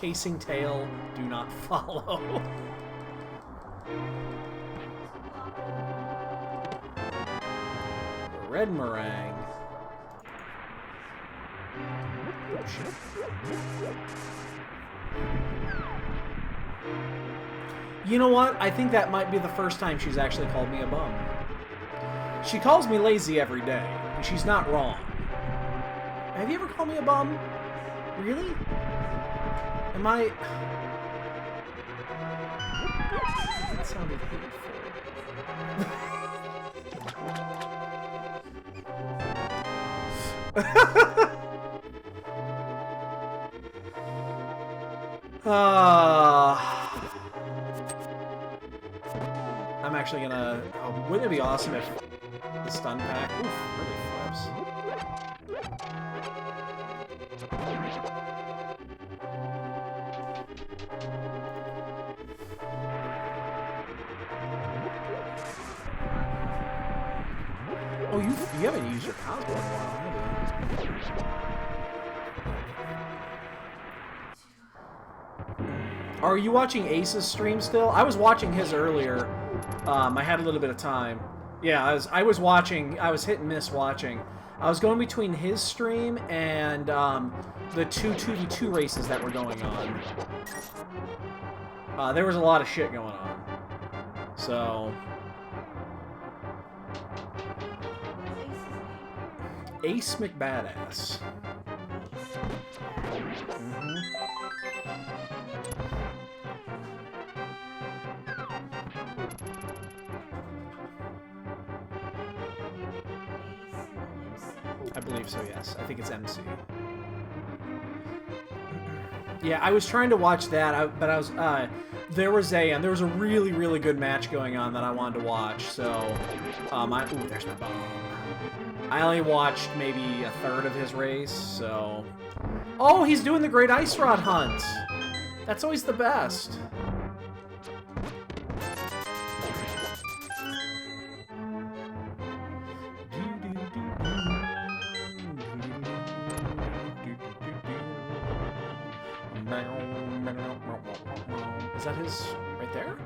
chasing tail, do not follow. Red meringue. Oh, shit. You know what? I think that might be the first time she's actually called me a bum. She calls me lazy every day, and she's not wrong. Have you ever called me a bum? Really? Am I... That sounded hateful. I'm actually gonna... Oh, wouldn't it be awesome if the stun pack... Oof, really flips. Oh, you haven't used your cosplay in a while, have you? Are you watching Ace's stream still? I was watching his earlier. I had a little bit of time. Yeah, I was watching. I was hit and miss watching. I was going between his stream and the 2v2 races that were going on. There was a lot of shit going on. So... Ace McBadass. I believe so, yes. I think it's MC. Yeah, I was trying to watch that, but I was there was a really, really good match going on that I wanted to watch. So, ooh, there's my bone. I only watched maybe a third of his race, so... Oh, he's doing the Great Ice Rod Hunt! That's always the best. Is that his... right there?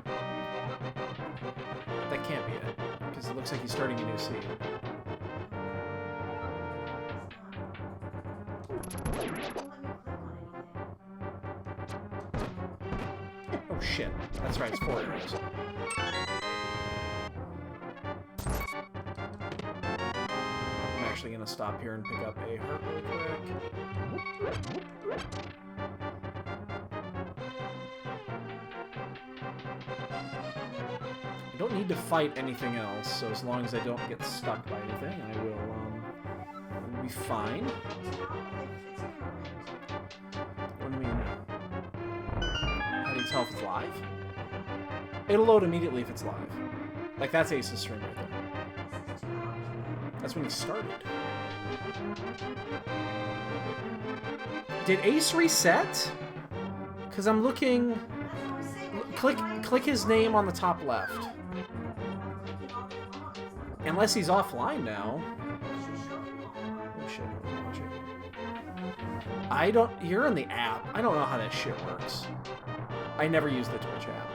That can't be it, because it looks like he's starting a new seed. Oh shit, that's right, it's 4 arrows. I'm actually gonna stop here and pick up a heart really quick. I don't need to fight anything else, so as long as I don't get stuck by anything, I will be fine. What do you mean? How do you tell if it's live? It'll load immediately if it's live. Like, that's Ace's stream right there. That's when he started. Did Ace reset? Because I'm looking... Click his name on the top left. Unless he's offline now. Oh shit, watch it. I don't... You're in the app. I don't know how that shit works. I never use the Twitch app.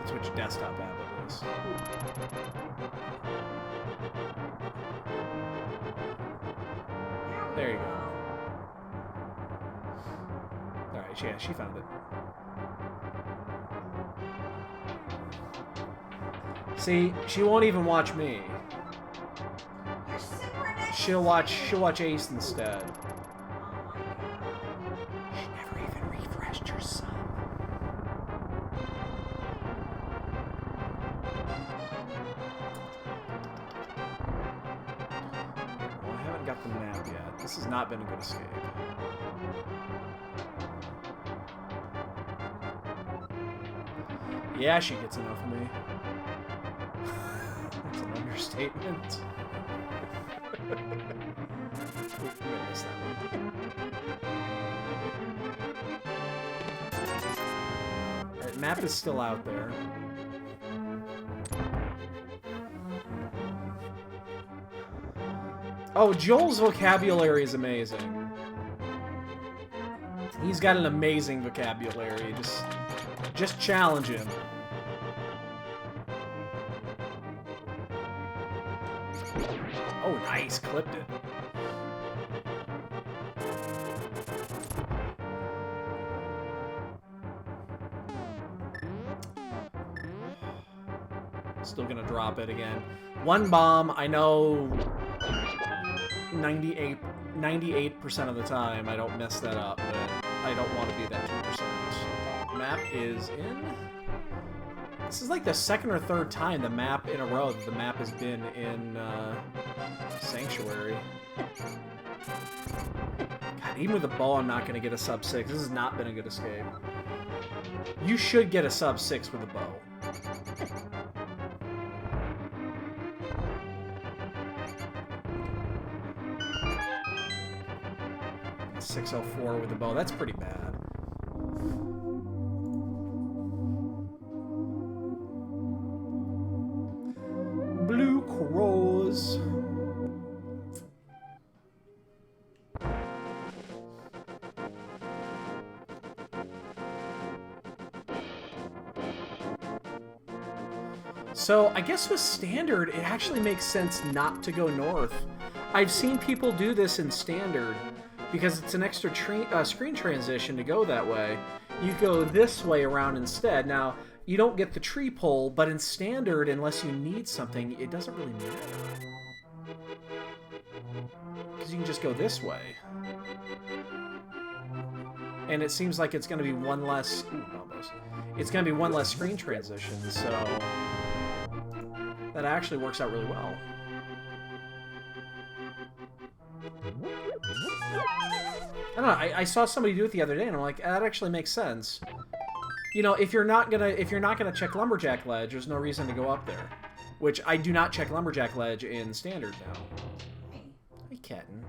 The Twitch desktop app, at least. There you go. Alright, yeah, she found it. See, she won't even watch me. She'll watch Ace instead. She never even refreshed her sub. Well, I haven't got the map yet. This has not been a good escape. Yeah, she gets enough of me. That's an understatement. Alright, map is still out there. Oh, Joel's vocabulary is amazing. He's got an amazing vocabulary. Just challenge him. Oh, nice. Clipped it. Still gonna drop it again. One bomb, I know 98% of the time I don't mess that up, but I don't want to be that 2%. Map is in. This is like the second or third time the map in a row that the map has been in Sanctuary. God, even with the bow, I'm not going to get a sub 6. This has not been a good escape. You should get a sub 6 with a bow. 604 with the bow. That's pretty bad. Blue Crows. So, I guess with Standard, it actually makes sense not to go north. I've seen people do this in Standard, because it's an extra screen transition to go that way. You go this way around instead. Now, you don't get the tree pole, but in Standard, unless you need something, it doesn't really matter. Because you can just go this way. And it seems like it's going to be one less... Ooh, almost. It's going to be one less screen transition, so... That actually works out really well. I don't know, I saw somebody do it the other day, and I'm like, that actually makes sense. You know, if you're not gonna check Lumberjack Ledge, there's no reason to go up there. Which I do not check Lumberjack Ledge in Standard now. Hey, Ketten.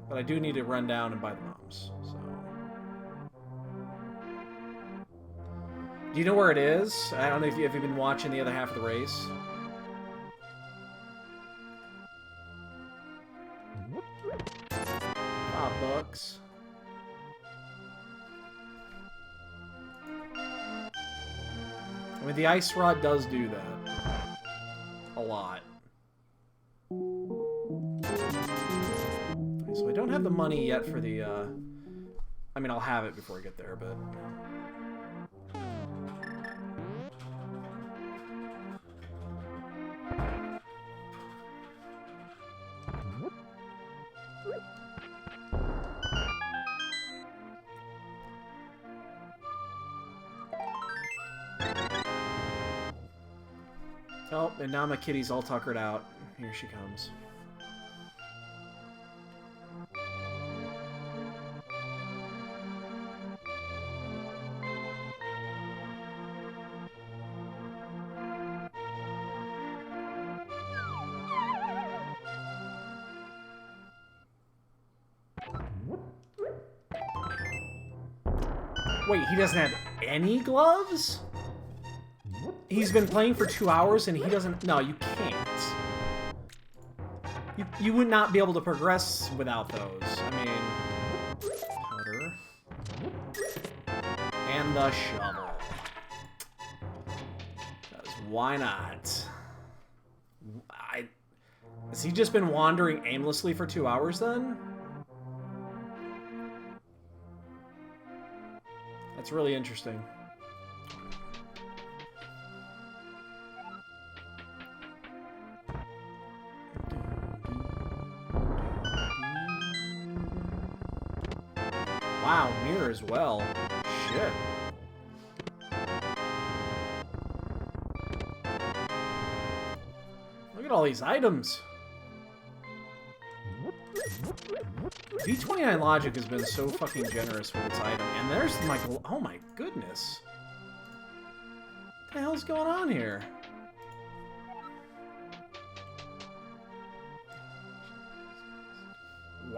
But I do need to run down and buy the bombs. So. Do you know where it is? I don't know if you've been watching the other half of the race. $5. I mean, the ice rod does do that. A lot. So I don't have the money yet for the, I mean, I'll have it before I get there, but... Oh, and now my kitty's all tuckered out. Here she comes. Wait, he doesn't have any gloves? He's been playing for 2 hours and he doesn't... No, you can't. You would not be able to progress without those. I mean... Powder. And the shovel. Because why not? Has he just been wandering aimlessly for 2 hours then? That's really interesting. Wow, mirror as well. Shit. Look at all these items. V29 Logic has been so fucking generous with its item. And there's my... Oh my goodness. What the hell's going on here?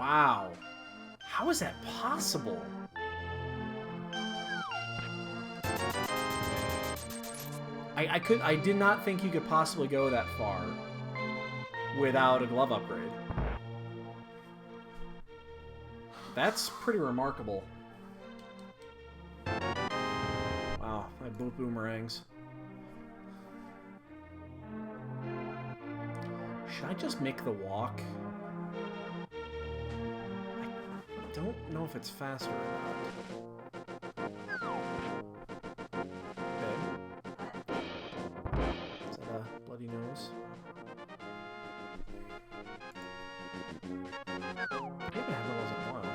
Wow. How is that possible? I did not think you could possibly go that far without a glove upgrade. That's pretty remarkable. Wow, I have both boomerangs. Should I just make the walk? I don't know if it's faster or not. Okay. Is that a bloody nose? Maybe I haven't those in a while.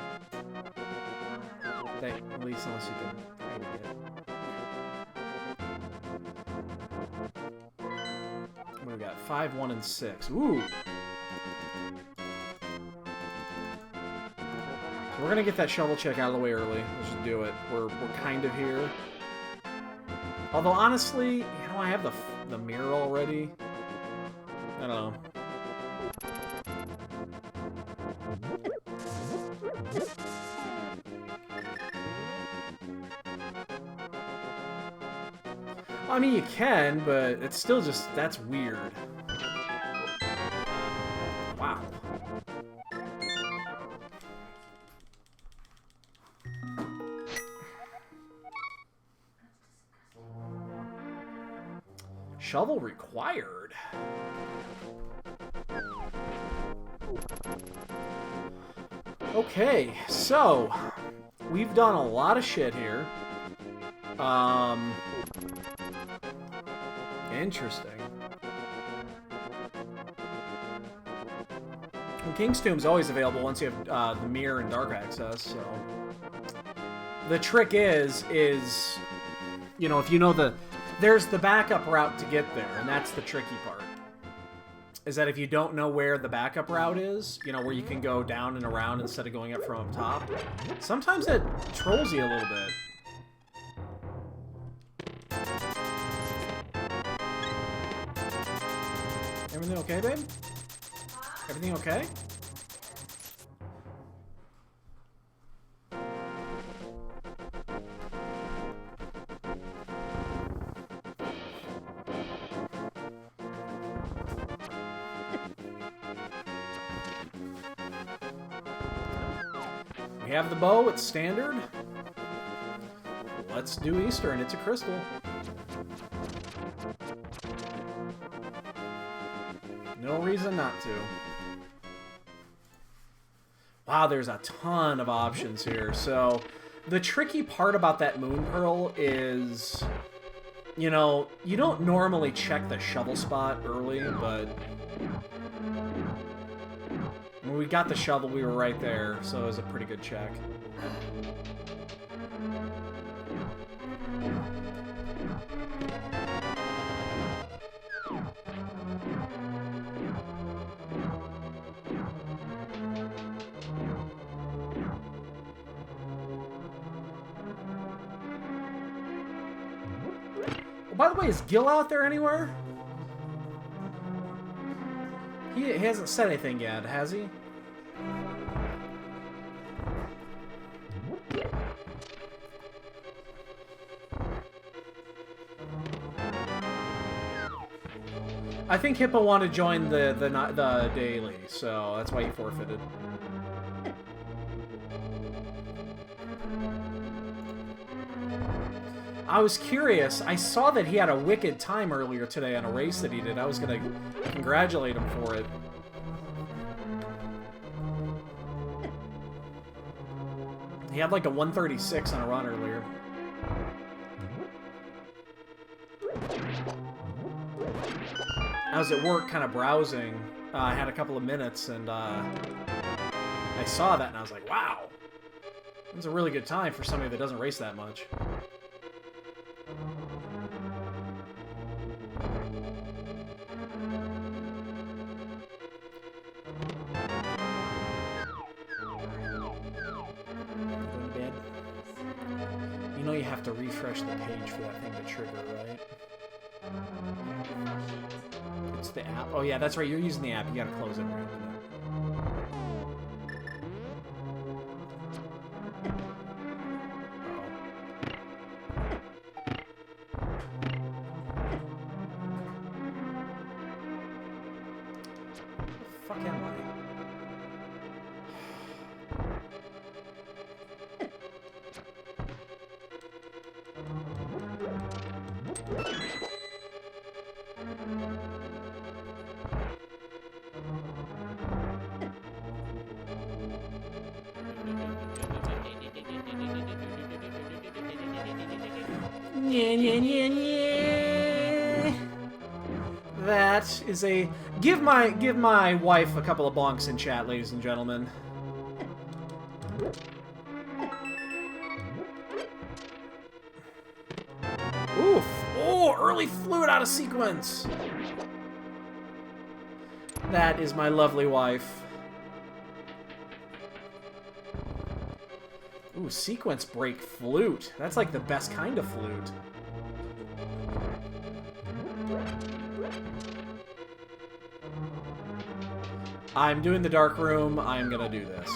At least unless you can get it. What do we got? 5, 1, and 6. Ooh! So we're gonna get that shovel check out of the way early. Let's just do it. We're kind of here. Although honestly, you know, I have the mirror already. I don't know. I mean, you can, but it's still just, that's weird. Wow. Shovel required. Okay, so we've done a lot of shit here. Interesting. And King's Tomb's always available once you have the mirror and dark access, so... The trick is, you know, if you know there's the backup route to get there, and that's the tricky part. Is that if you don't know where the backup route is, you know, where you can go down and around instead of going up from up top, sometimes it trolls you a little bit. Everything okay, babe? Everything okay? We have the bow, it's standard. Let's do Easter, and it's a crystal. No reason not to. Wow, there's a ton of options here. So, the tricky part about that Moon Pearl is, you know, you don't normally check the shovel spot early, but when we got the shovel, we were right there, so it was a pretty good check. By the way, is Gil out there anywhere? He hasn't said anything yet, has he? I think Hippo wanted to join the daily, so that's why he forfeited. I was curious. I saw that he had a wicked time earlier today on a race that he did. I was going to congratulate him for it. He had like a 136 on a run earlier. I was at work kind of browsing. I had a couple of minutes, and I saw that, and I was like, wow. That's a really good time for somebody that doesn't race that much. You know you have to refresh the page for that thing to trigger, right? It's the app. Oh yeah, that's right. You're using the app. You gotta close it and reopen it. That is a give my wife a couple of bonks in chat, ladies and gentlemen. Oof! Oh, early fluid out of sequence. That is my lovely wife. Ooh, sequence break flute. That's like the best kind of flute. I'm doing the dark room. I'm gonna do this.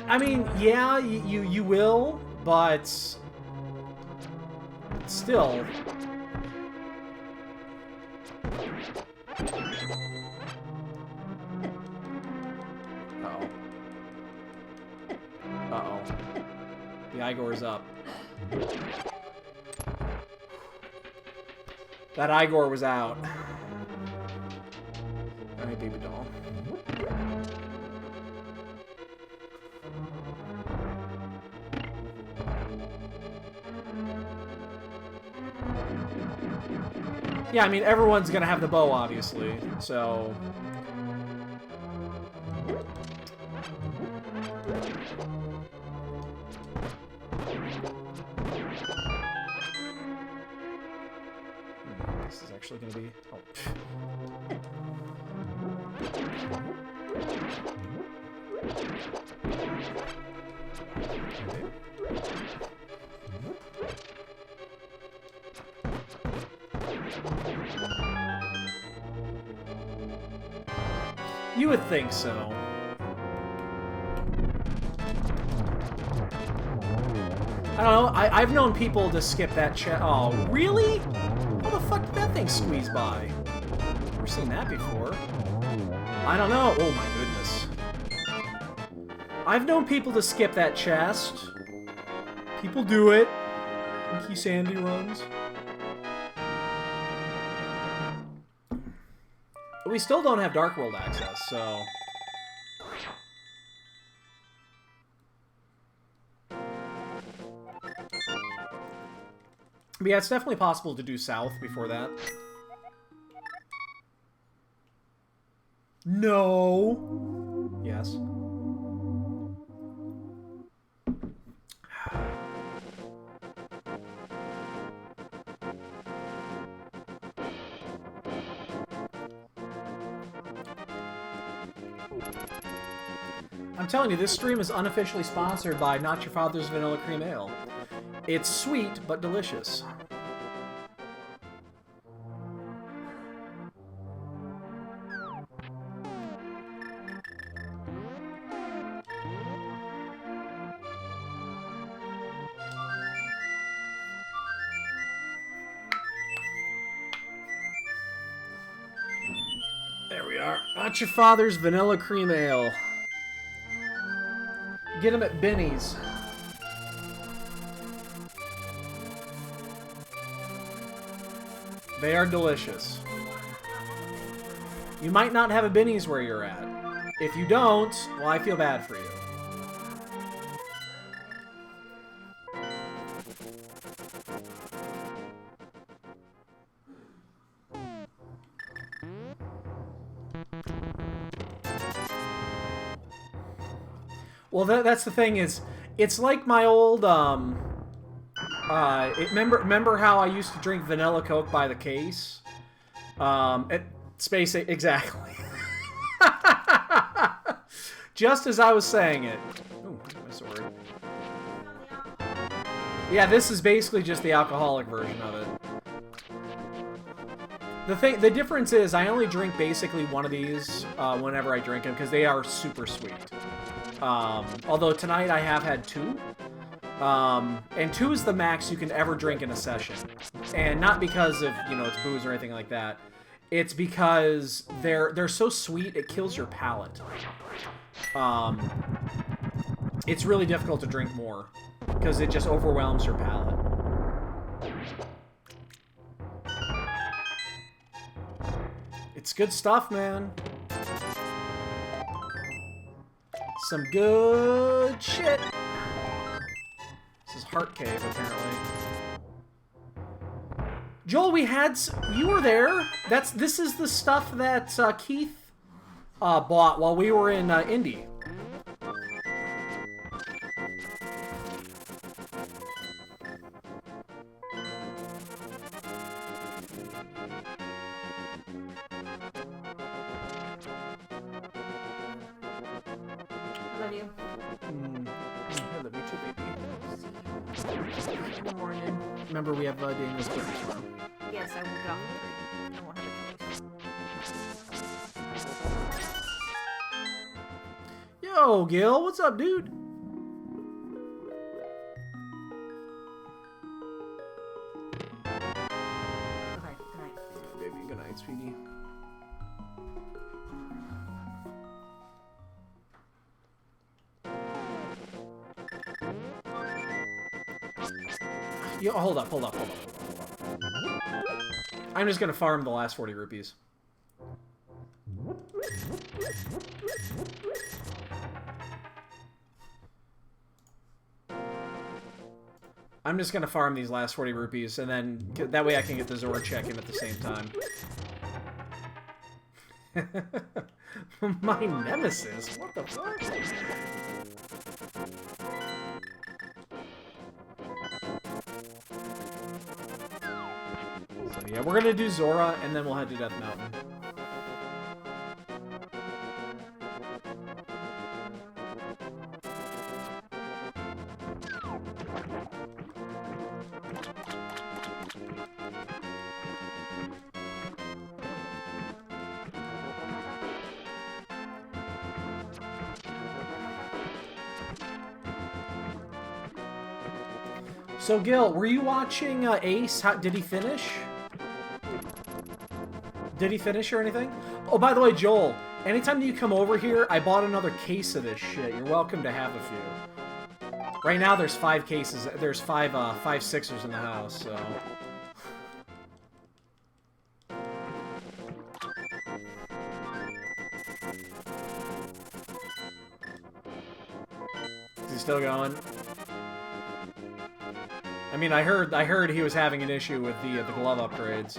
I mean, yeah, you will, but still. Uh-oh. Uh-oh. The Igor's up. That Igor was out. Alright, baby doll. Yeah, I mean, everyone's gonna have the bow, obviously, so... This is actually gonna be... Oh. You would think so. I don't know, I've known people to skip that chat. Oh, really? How the fuck did that thing squeeze by? Never seen that before. I don't know. Oh my goodness. I've known people to skip that chest. People do it. Pinky Sandy runs. We still don't have Dark World access, so... But yeah, it's definitely possible to do South before that. No! Yes. I'm telling you, this stream is unofficially sponsored by Not Your Father's Vanilla Cream Ale. It's sweet, but delicious. There we are. Not Your Father's Vanilla Cream Ale. Get them at Benny's. They are delicious. You might not have a Benny's where you're at. If you don't, well, I feel bad for you. Well, that's the thing is, it's like my old, remember how I used to drink vanilla Coke by the case? Exactly. Just as I was saying it. Ooh, my sword. Yeah, this is basically just the alcoholic version of it. The difference is I only drink basically one of these whenever I drink them because they are super sweet. Although tonight I have had two. And 2 is the max you can ever drink in a session. And not because of, you know, it's booze or anything like that. It's because they're so sweet it kills your palate. It's really difficult to drink more because it just overwhelms your palate. It's good stuff, man. Some good shit. This is Heart Cave, apparently. Joel, you were there. This is the stuff that Keith bought while we were in Indy. Love you. I love you too, baby. Good morning. Remember, we have Daniel's birthday tomorrow. Yes, I will get off the tree. I won't have a choice. Yo, Gil, what's up, dude? Okay, good night. Baby, good night, sweetie. Yo, hold up. I'm just gonna farm the last 40 rupees. I'm just gonna farm these last 40 rupees, and then that way I can get the Zora check in at the same time. My nemesis? What the fuck? So yeah, we're gonna do Zora, and then we'll head to Death Mountain. So, Gil, were you watching Ace? Did he finish? Did he finish or anything? Oh, by the way, Joel, anytime that you come over here, I bought another case of this shit. You're welcome to have a few. Right now, there's 5 cases. There's five Sixers in the house, so... Is he still going? I mean, I heard he was having an issue with the glove upgrades.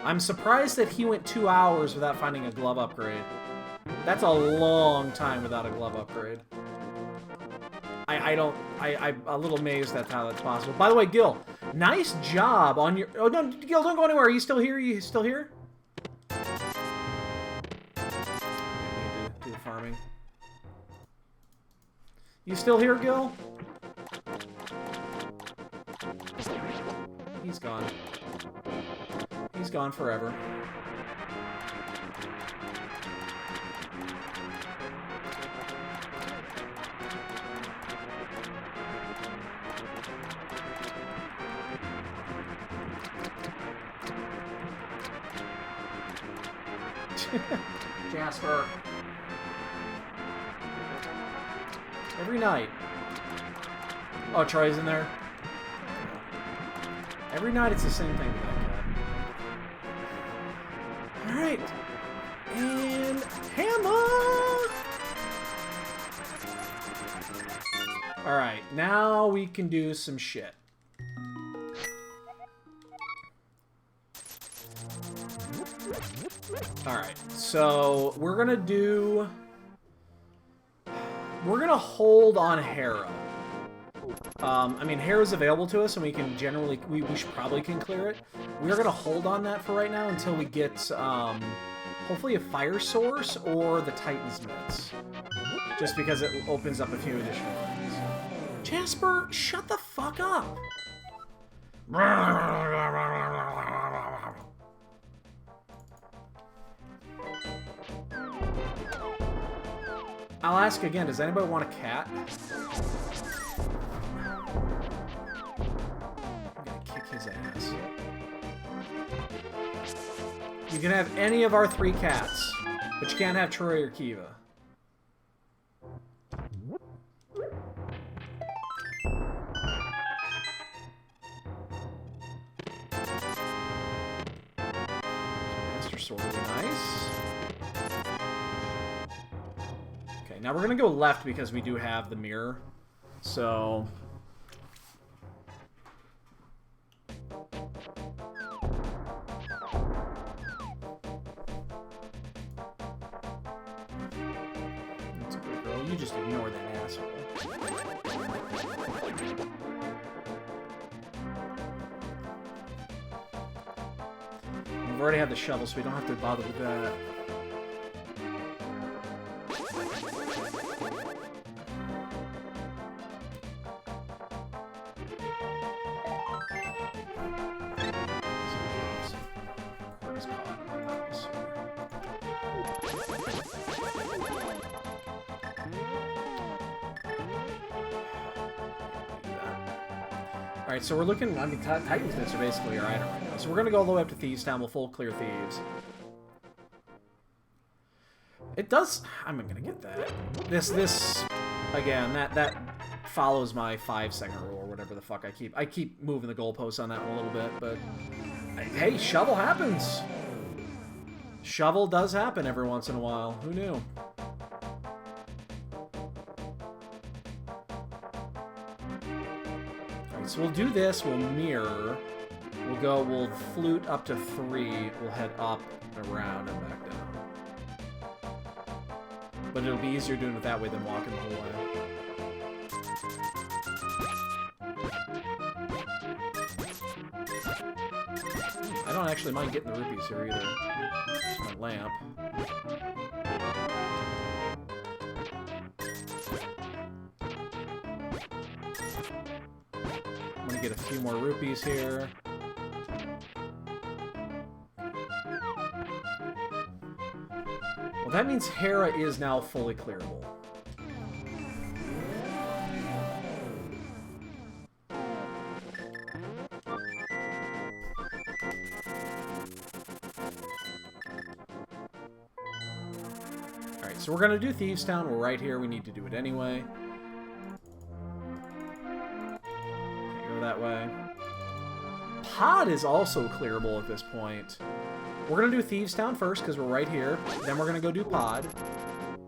I'm surprised that he went 2 hours without finding a glove upgrade. That's a long time without a glove upgrade. I'm a little amazed at how that's possible. By the way, Gil, nice job on your... Oh, no, Gil, don't go anywhere. Are you still here? Are you still here? I need to do the farming. You still here, Gil? He's gone. He's gone forever. Jasper. Every night. Oh, Troy's in there? Every night it's the same thing with that cat. Alright. And hammer! Alright, now we can do some shit. Alright, so we're gonna hold on Hera. I mean, Hera's available to us, and we can generally, we probably can clear it. We're gonna hold on that for right now until we get, hopefully a fire source or the Titan's Mitts. Just because it opens up a few additional things. Jasper, shut the fuck up! I'll ask again, does anybody want a cat? I'm gonna kick his ass. You can have any of our 3 cats, but you can't have Troy or Kiva. Master Sword would be nice. Okay, now we're gonna go left because we do have the mirror. So... That's a good girl. You just ignore that asshole. We've already had the shovel, so we don't have to bother with that. Alright, so we're looking, I mean, Titan's Bits are basically our item right now. So we're going to go all the way up to Thieves Town. We'll full clear Thieves. It does, I'm going to get that. This, again, that follows my 5-second rule or whatever the fuck I keep moving the goalposts on that one a little bit, but hey, shovel happens. Shovel does happen every once in a while. Who knew? So we'll do this, we'll mirror, we'll flute up to 3, we'll head up, around, and back down. But it'll be easier doing it that way than walking the whole way. I don't actually mind getting the rupees here either. Just my lamp. Get a few more rupees here. Well, that means Hera is now fully clearable. Alright, so we're gonna do Thieves Town. We're right here. We need to do it anyway. That way. Pod is also clearable at this point. We're gonna do Thieves Town first because we're right here. Then we're gonna go do Pod,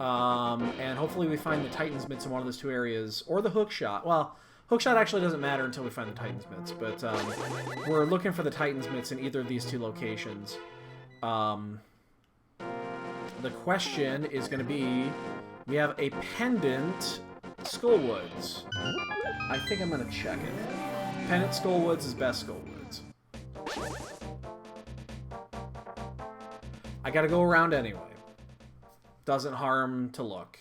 and hopefully we find the Titan's Mitts in one of those 2 areas, or the hook shot. Well, hook shot actually doesn't matter until we find the Titan's Mitts, but we're looking for the Titan's Mitts in either of these 2 locations. The question is gonna be, we have a pendant Skullwoods. I think I'm gonna check it. Pendant Skullwoods is best Skullwoods. I gotta go around anyway. Doesn't harm to look.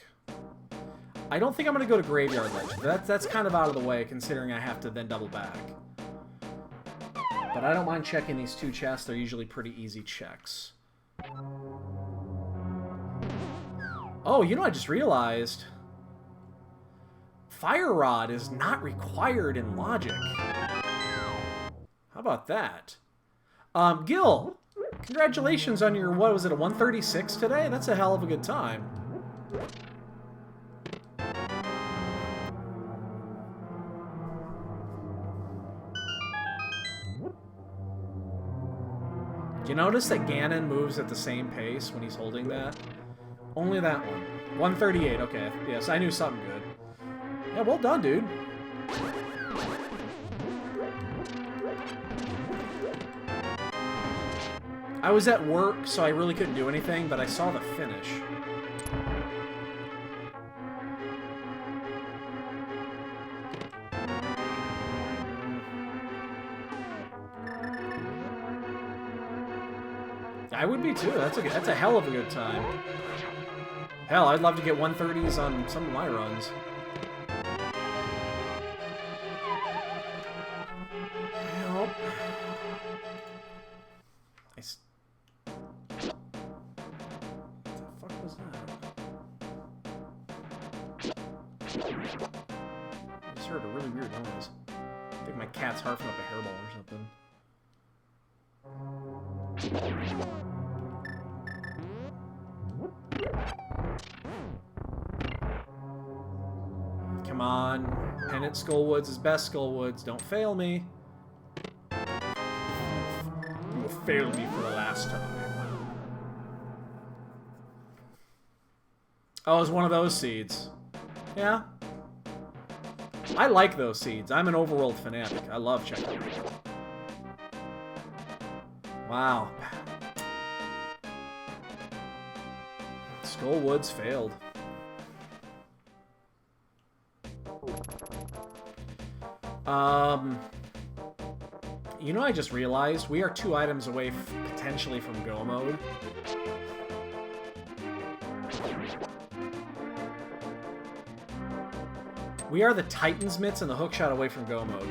I don't think I'm gonna go to Graveyard Ledge. That's kind of out of the way, considering I have to then double back. But I don't mind checking these 2 chests. They're usually pretty easy checks. Oh, you know, I just realized... Fire Rod is not required in Logic. How about that? Gil, congratulations on your, what was it, a 136 today? That's a hell of a good time. Do you notice that Ganon moves at the same pace when he's holding that? Only that one. 138, okay. Yes, I knew something good. Yeah, well done, dude. I was at work, so I really couldn't do anything, but I saw the finish. I would be too. That's a hell of a good time. Hell, I'd love to get 130s on some of my runs. Help. What the fuck was that? I just heard a really weird noise. I think my cat's harping up a hairball or something. on. Pennant Skullwoods is best Skullwoods. Don't fail me. You will fail me for the last time. Oh, it's one of those seeds. Yeah. I like those seeds. I'm an overworld fanatic. I love checking them out. Wow. Skullwoods failed. You know, I just realized we are 2 items away potentially from Go mode. We are the Titan's Mitts and the Hookshot away from Go mode.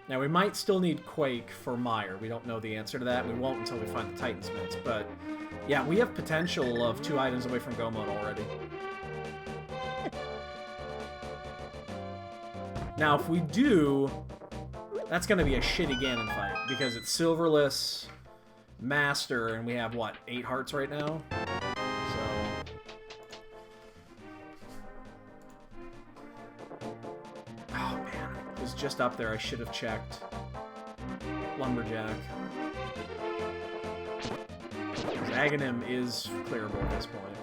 Now, we might still need Quake for Mire. We don't know the answer to that. We won't until we find the Titan's Mitts. But, yeah, we have potential of 2 items away from Go mode already. Now, if we do, that's going to be a shitty Ganon fight. Because it's Silverless, Master, and we have, what, 8 hearts right now? Just up there, I should have checked. Lumberjack. Aghanim is clearable at this point.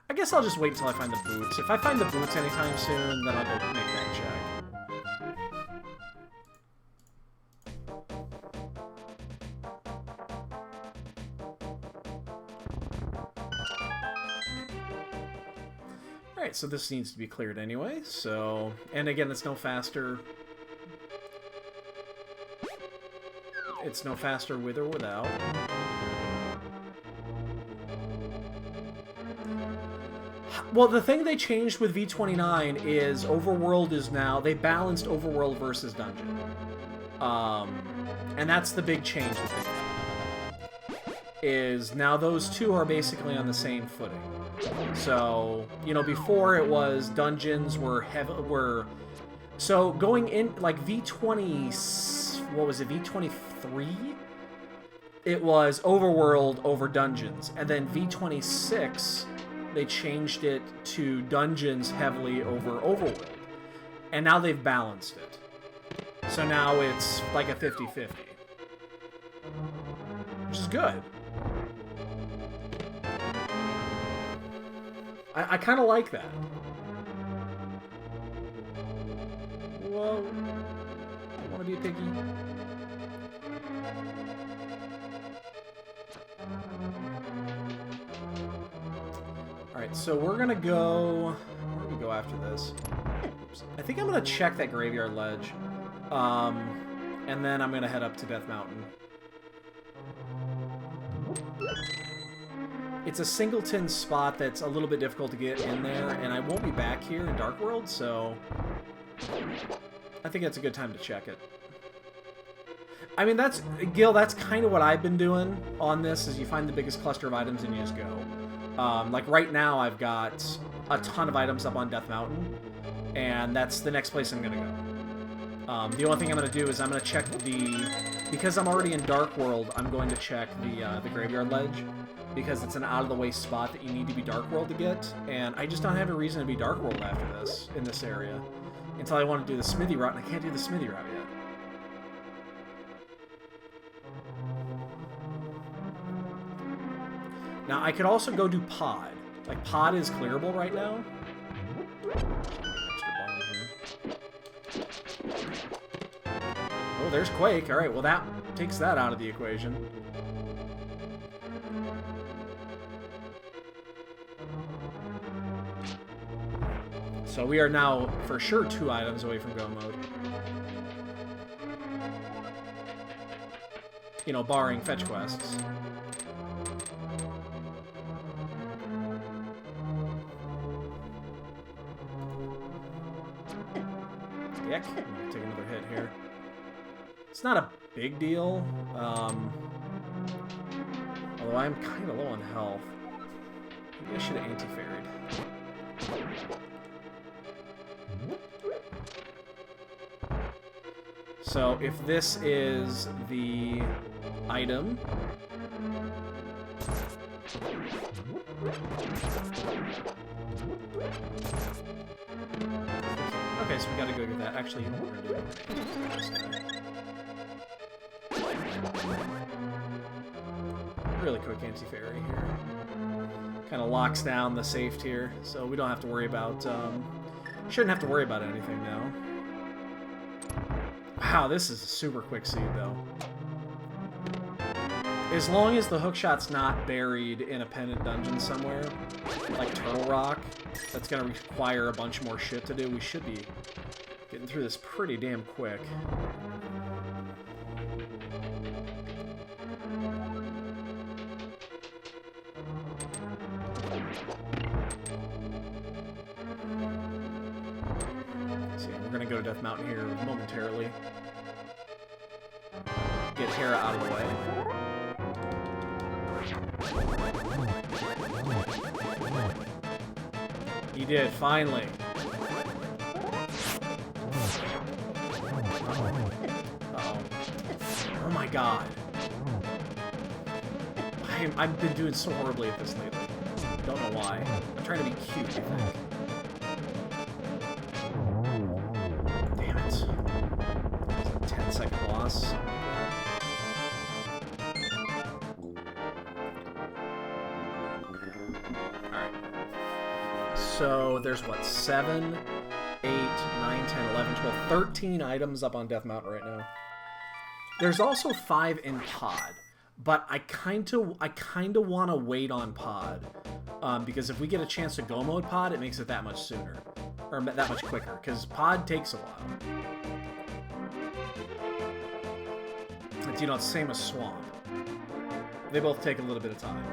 I guess I'll just wait until I find the boots. If I find the boots anytime soon, then I'll go make that check. Alright, so this needs to be cleared anyway, so... And again, it's no faster... It's no faster with or without. Well, the thing they changed with V29 is Overworld is now... They balanced Overworld versus Dungeon. And that's the big change that they made. Is now those two are basically on the same footing. So, you know, before it was dungeons were so going in like V20, what was it, V23? It was Overworld over Dungeons, and then V26 they changed it to Dungeons heavily over Overworld. And now they've balanced it. So now it's like a 50-50. Which is good. I kind of like that. Whoa. I want to be a piggy. Alright, so we're going to go... Where do we go after this? Oops. I think I'm going to check that Graveyard Ledge. And then I'm going to head up to Death Mountain. It's a singleton spot that's a little bit difficult to get in there, and I won't be back here in Dark World, so I think it's a good time to check it. I mean, that's, Gil, that's kind of what I've been doing on this, is you find the biggest cluster of items and you just go. Like right now, I've got a ton of items up on Death Mountain, and that's the next place I'm going to go. The only thing I'm going to do is I'm going to check because I'm already in Dark World, I'm going to check the Graveyard Ledge. Because it's an out-of-the-way spot that you need to be Dark World to get, and I just don't have a reason to be Dark World after this, in this area. Until I want to do the Smithy route, and I can't do the Smithy route yet. Now, I could also go do Pod. Like, Pod is clearable right now. Oh, there's Quake. Alright, well that takes that out of the equation. So we are now, for sure, 2 items away from Go mode. You know, barring fetch quests. dick. I'm gonna take another hit here. It's not a big deal. Although I'm kind of low on health. Maybe I should have anti-faired. So if this is the item... Okay, so we gotta go get that. Actually, you know what we're gonna do? Really quick anti-fairy here. Kind of locks down the safe tier, so we don't have to worry about, shouldn't have to worry about anything now. Wow, this is a super quick seed, though. As long as the hookshot's not buried in a pendant dungeon somewhere, like Turtle Rock, that's gonna require a bunch more shit to do, we should be getting through this pretty damn quick. Go to Death Mountain here momentarily. Get Hera out of the way. He did, finally. Uh-oh. Oh my god. I've been doing so horribly at this lately. Don't know why. I'm trying to be cute, I think. So there's what, 7, 8, 9, 10, 11, 12, 13 items up on Death Mountain right now. There's also 5 in Pod, but I kind of want to wait on Pod, because if we get a chance to go mode Pod, it makes it that much sooner, or that much quicker, because Pod takes a while. It's, you know, it's the same as Swamp. They both take a little bit of time.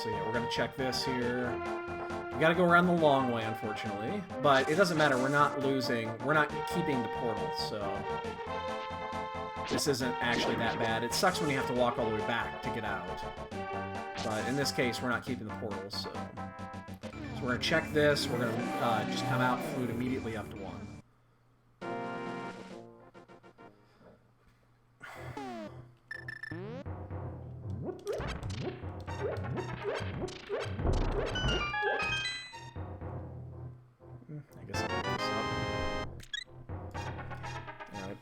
So yeah, we're gonna check this here. We gotta go around the long way, unfortunately. But it doesn't matter, we're not losing, we're not keeping the portal, so... This isn't actually that bad. It sucks when you have to walk all the way back to get out. But in this case, we're not keeping the portal, so... So we're gonna check this, we're gonna just come out, flute immediately up to 1. I guess I'll pick this up. Alright.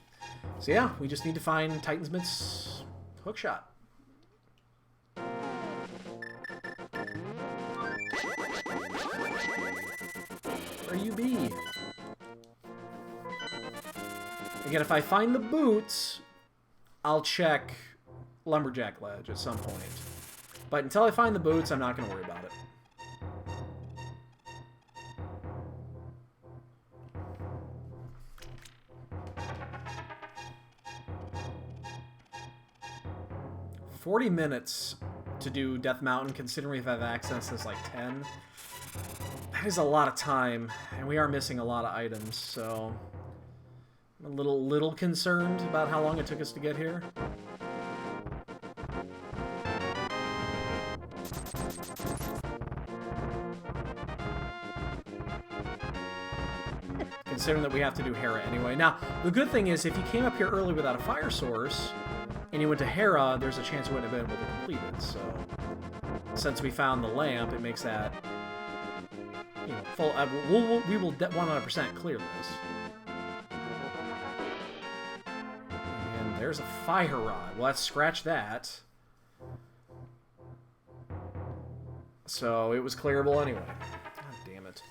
So yeah, we just need to find Titansmith's hookshot. Where you be? Again, if I find the boots, I'll check Lumberjack Ledge at some point. But until I find the boots, I'm not going to worry about it. $40 minutes to do Death Mountain, considering if I've access is like 10. That is a lot of time, and we are missing a lot of items, so I'm a little concerned about how long it took us to get here. Considering that we have to do Hera anyway. Now, the good thing is, if you came up here early without a fire source, and you went to Hera, there's a chance you wouldn't have been able to complete it, so... Since we found the lamp, it makes that... You know, full... we will 100% clear this. And there's a fire rod. Well, let's scratch that. So, it was clearable anyway. God damn it.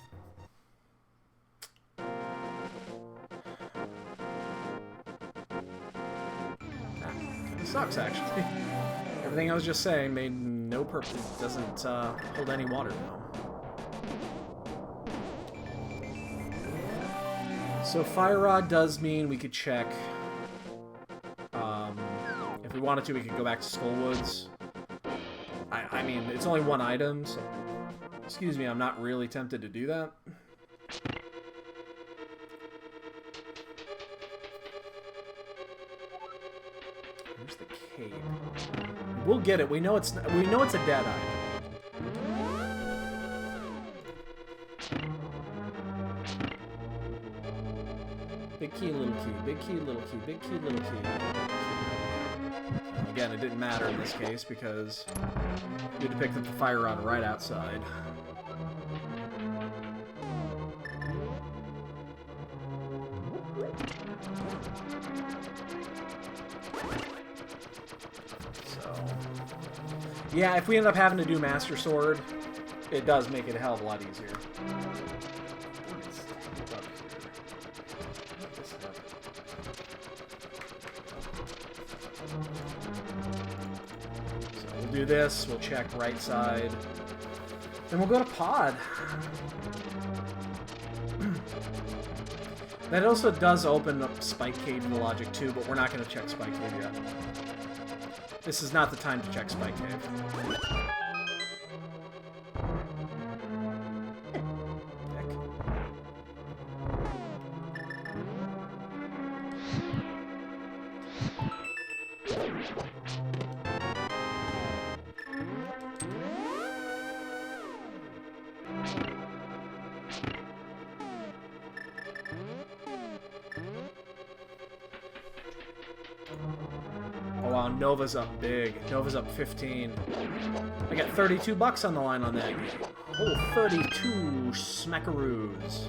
It sucks, actually. Everything I was just saying made no purpose. It doesn't hold any water now. So Fire Rod does mean we could check we wanted to, we could go back to Skullwoods. I mean, it's only one item, so... Excuse me, I'm not really tempted to do that. Where's the cave? We'll get it. We know it's a dead item. Big key, little key. Big key, little key. Big key, little key. Again, it didn't matter in this case because you had to pick up the fire rod right outside. So, yeah, if we end up having to do Master Sword, it does make it a hell of a lot easier. Do this, we'll check right side, then we'll go to pod. That also does open up Spike Cave in the logic too, but we're not going to check Spike Cave yet. This is not the time to check Spike Cave. Oh wow, Nova's up big. Nova's up 15. I got 32 bucks on the line on that game. Oh, 32 smackaroos.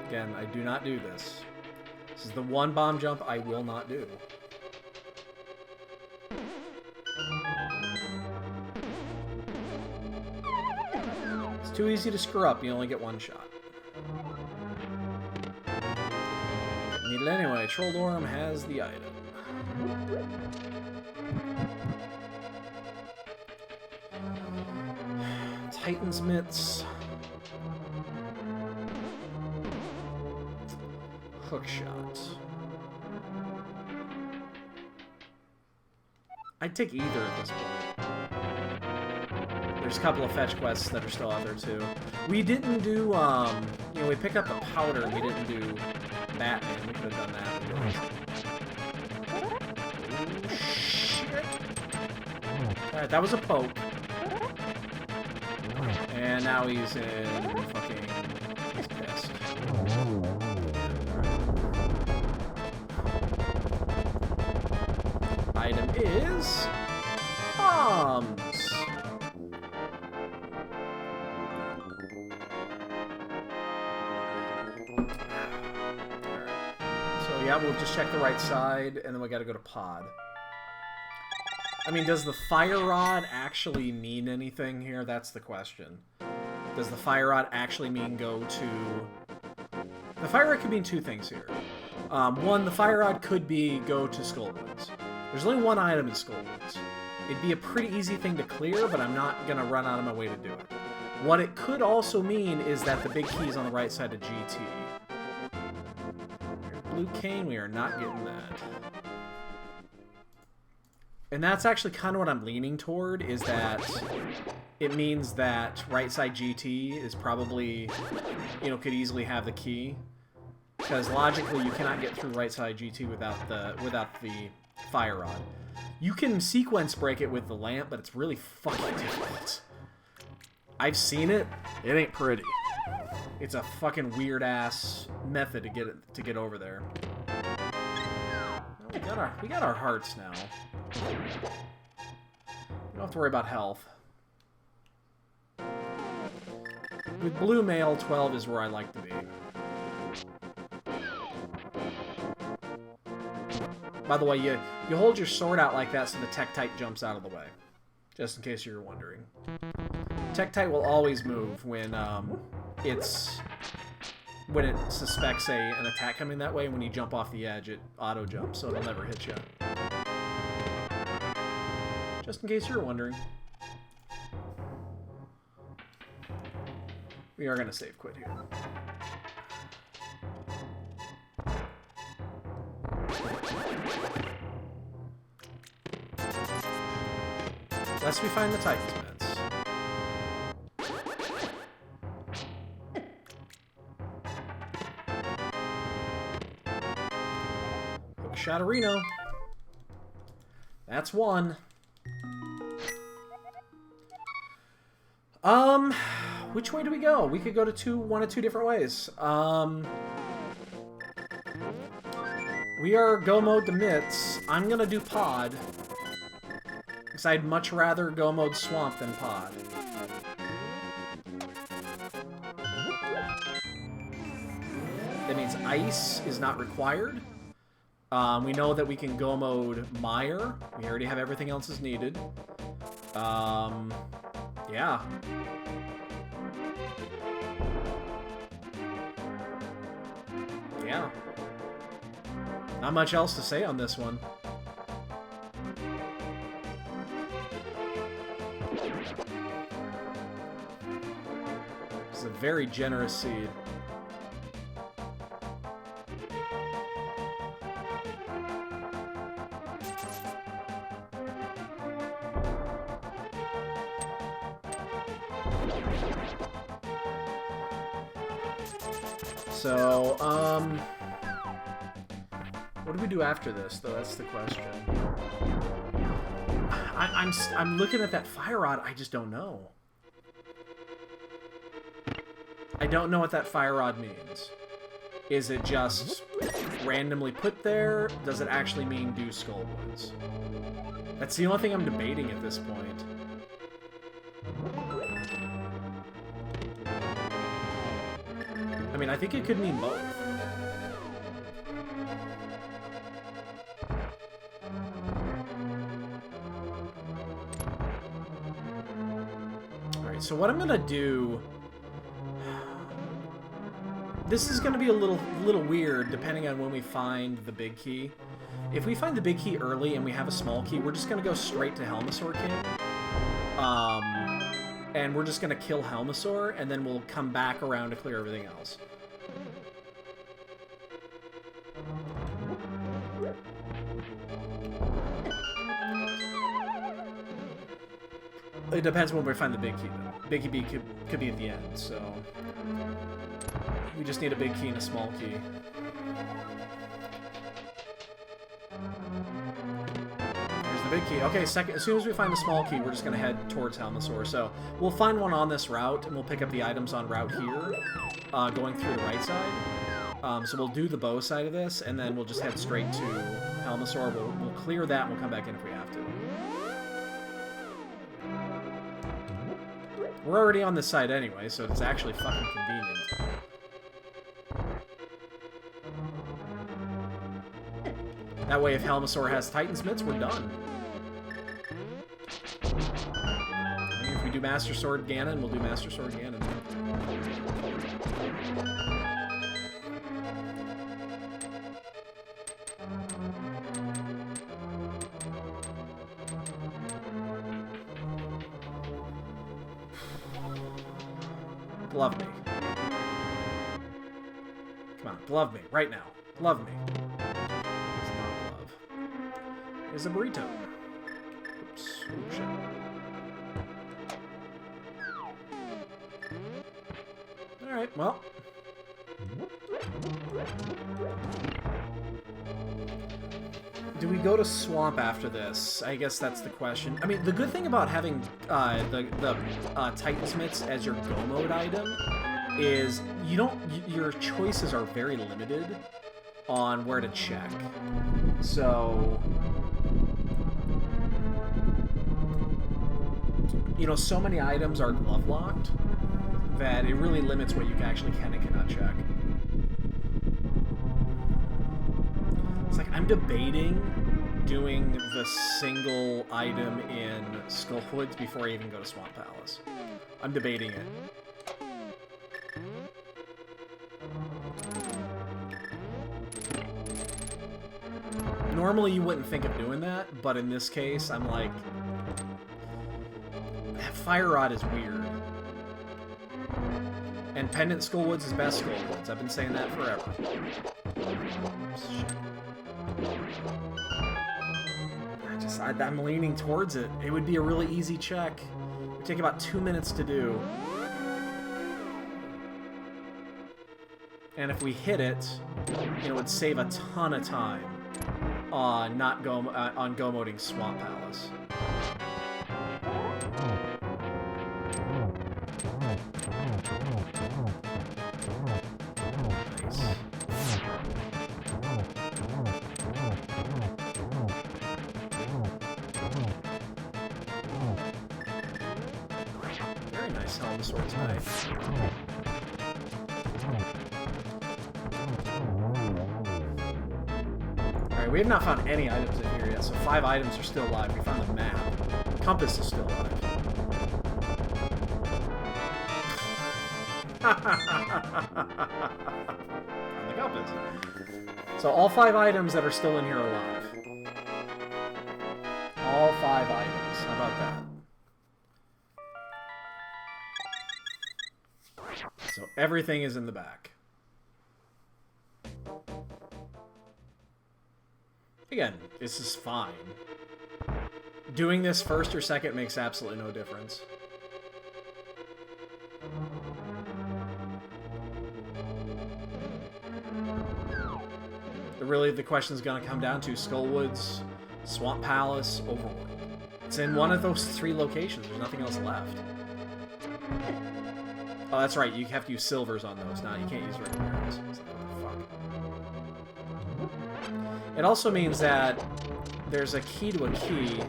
Again, I do not do this. This is the one bomb jump I will not do. It's too easy to screw up. You only get one shot. Need it anyway. Troll Dorm has the item. Titan's Mitts. Hook shot. I'd take either at this point. There's a couple of fetch quests that are still out there too. We didn't do, you know, we picked up the powder. We didn't do Batman. We could have done that. Oh, shit. Alright, that was a poke. And now he's in fucking... He's pissed. Item is... bombs. So yeah, we'll just check the right side, and then we gotta go to pod. I mean, does the fire rod actually mean anything here? That's the question. Does the fire rod actually mean go to... The fire rod could mean two things here. One, the fire rod could be go to Skullwoods. There's only one item in Skullwoods. It'd be a pretty easy thing to clear, but I'm not going to run out of my way to do it. What it could also mean is that the big key is on the right side of GT. Blue cane, we are not getting that. And that's actually kind of what I'm leaning toward, is that it means that right side GT is probably, you know, could easily have the key. Because logically, you cannot get through right side GT without the fire rod. You can sequence break it with the lamp, but it's really fucking difficult. I've seen it. It ain't pretty. It's a fucking weird ass method to get over there. Well, we got our hearts now. We don't have to worry about health. With blue mail, 12 is where I like to be. By the way, you hold your sword out like that so the Tektite jumps out of the way. Just in case you're wondering. Tektite will always move when it suspects an attack coming that way. When you jump off the edge, it auto jumps, so it'll never hit you. Just in case you're wondering. We are gonna save quit here. Lest we find the Titan's Mitts. Hook shot of Reno. That's one. Which way do we go? We could go to one of two different ways. We are go mode to Mitts. I'm gonna do pod. Because I'd much rather go mode swamp than pod. That means ice is not required. We know that we can go mode mire. We already have everything else is needed. Yeah. Yeah. Not much else to say on this one. It's a very generous seed. So, what do we do after this, though? That's the question. I'm looking at that fire rod. I just don't know. I don't know what that fire rod means. Is it just randomly put there? Does it actually mean do Skullwoods? That's the only thing I'm debating at this point. I mean, I think it could mean both. Alright, so what I'm gonna do... This is gonna be a little weird, depending on when we find the big key. If we find the big key early and we have a small key, we're just gonna go straight to Helmasaur King. And we're just gonna kill Helmasaur, and then we'll come back around to clear everything else. It depends when we find the big key, though. Big key could be at the end, so... We just need a big key and a small key. Here's the big key. Okay, as soon as we find the small key, we're just going to head towards Helmasaur. So we'll find one on this route, and we'll pick up the items on route here, going through the right side. So we'll do the bow side of this, and then we'll just head straight to Helmasaur. We'll clear that, and we'll come back in if we have to. We're already on this side anyway, so it's actually fucking convenient. That way, if Helmasaur has Titan's Mitts, we're done. And if we do Master Sword Ganon, we'll do Master Sword Ganon. Glove me. Come on, glove me, right now. Glove me. It's not a glove. It's a burrito. Oops. Ooh, shit. Alright, well. Do we go to Swamp after this? I guess that's the question. I mean, the good thing about having the Titan's Mitts as your go mode item is your choices are very limited on where to check. So, you know, so many items are glove locked that it really limits what you actually can and cannot check. It's like, I'm debating doing the single item in Skullwoods before I even go to Swamp Palace. I'm debating it. Normally you wouldn't think of doing that, but in this case, I'm like... Fire Rod is weird. And Pendant Skullwoods is best Skullwoods. I've been saying that forever. I'm leaning towards it. It would be a really easy check. It would take about 2 minutes to do. And if we hit it, it would save a ton of time on on go-moding Swamp Palace. Very nice Helm Sword's Knife. Alright, we have not found any items in here yet, so 5 items are still alive. We found the map. Compass is still alive. Found the compass. So all 5 items that are still in here are alive. All 5 items. How about that? So everything is in the back. Again, this is fine. Doing this first or second makes absolutely no difference. Really, the question is going to come down to Skullwoods, Swamp Palace, Overworld. It's in one of those 3 locations. There's nothing else left. Oh, that's right. You have to use silvers on those. Now, you can't use regular arrows. Fuck. It also means that there's a key to a key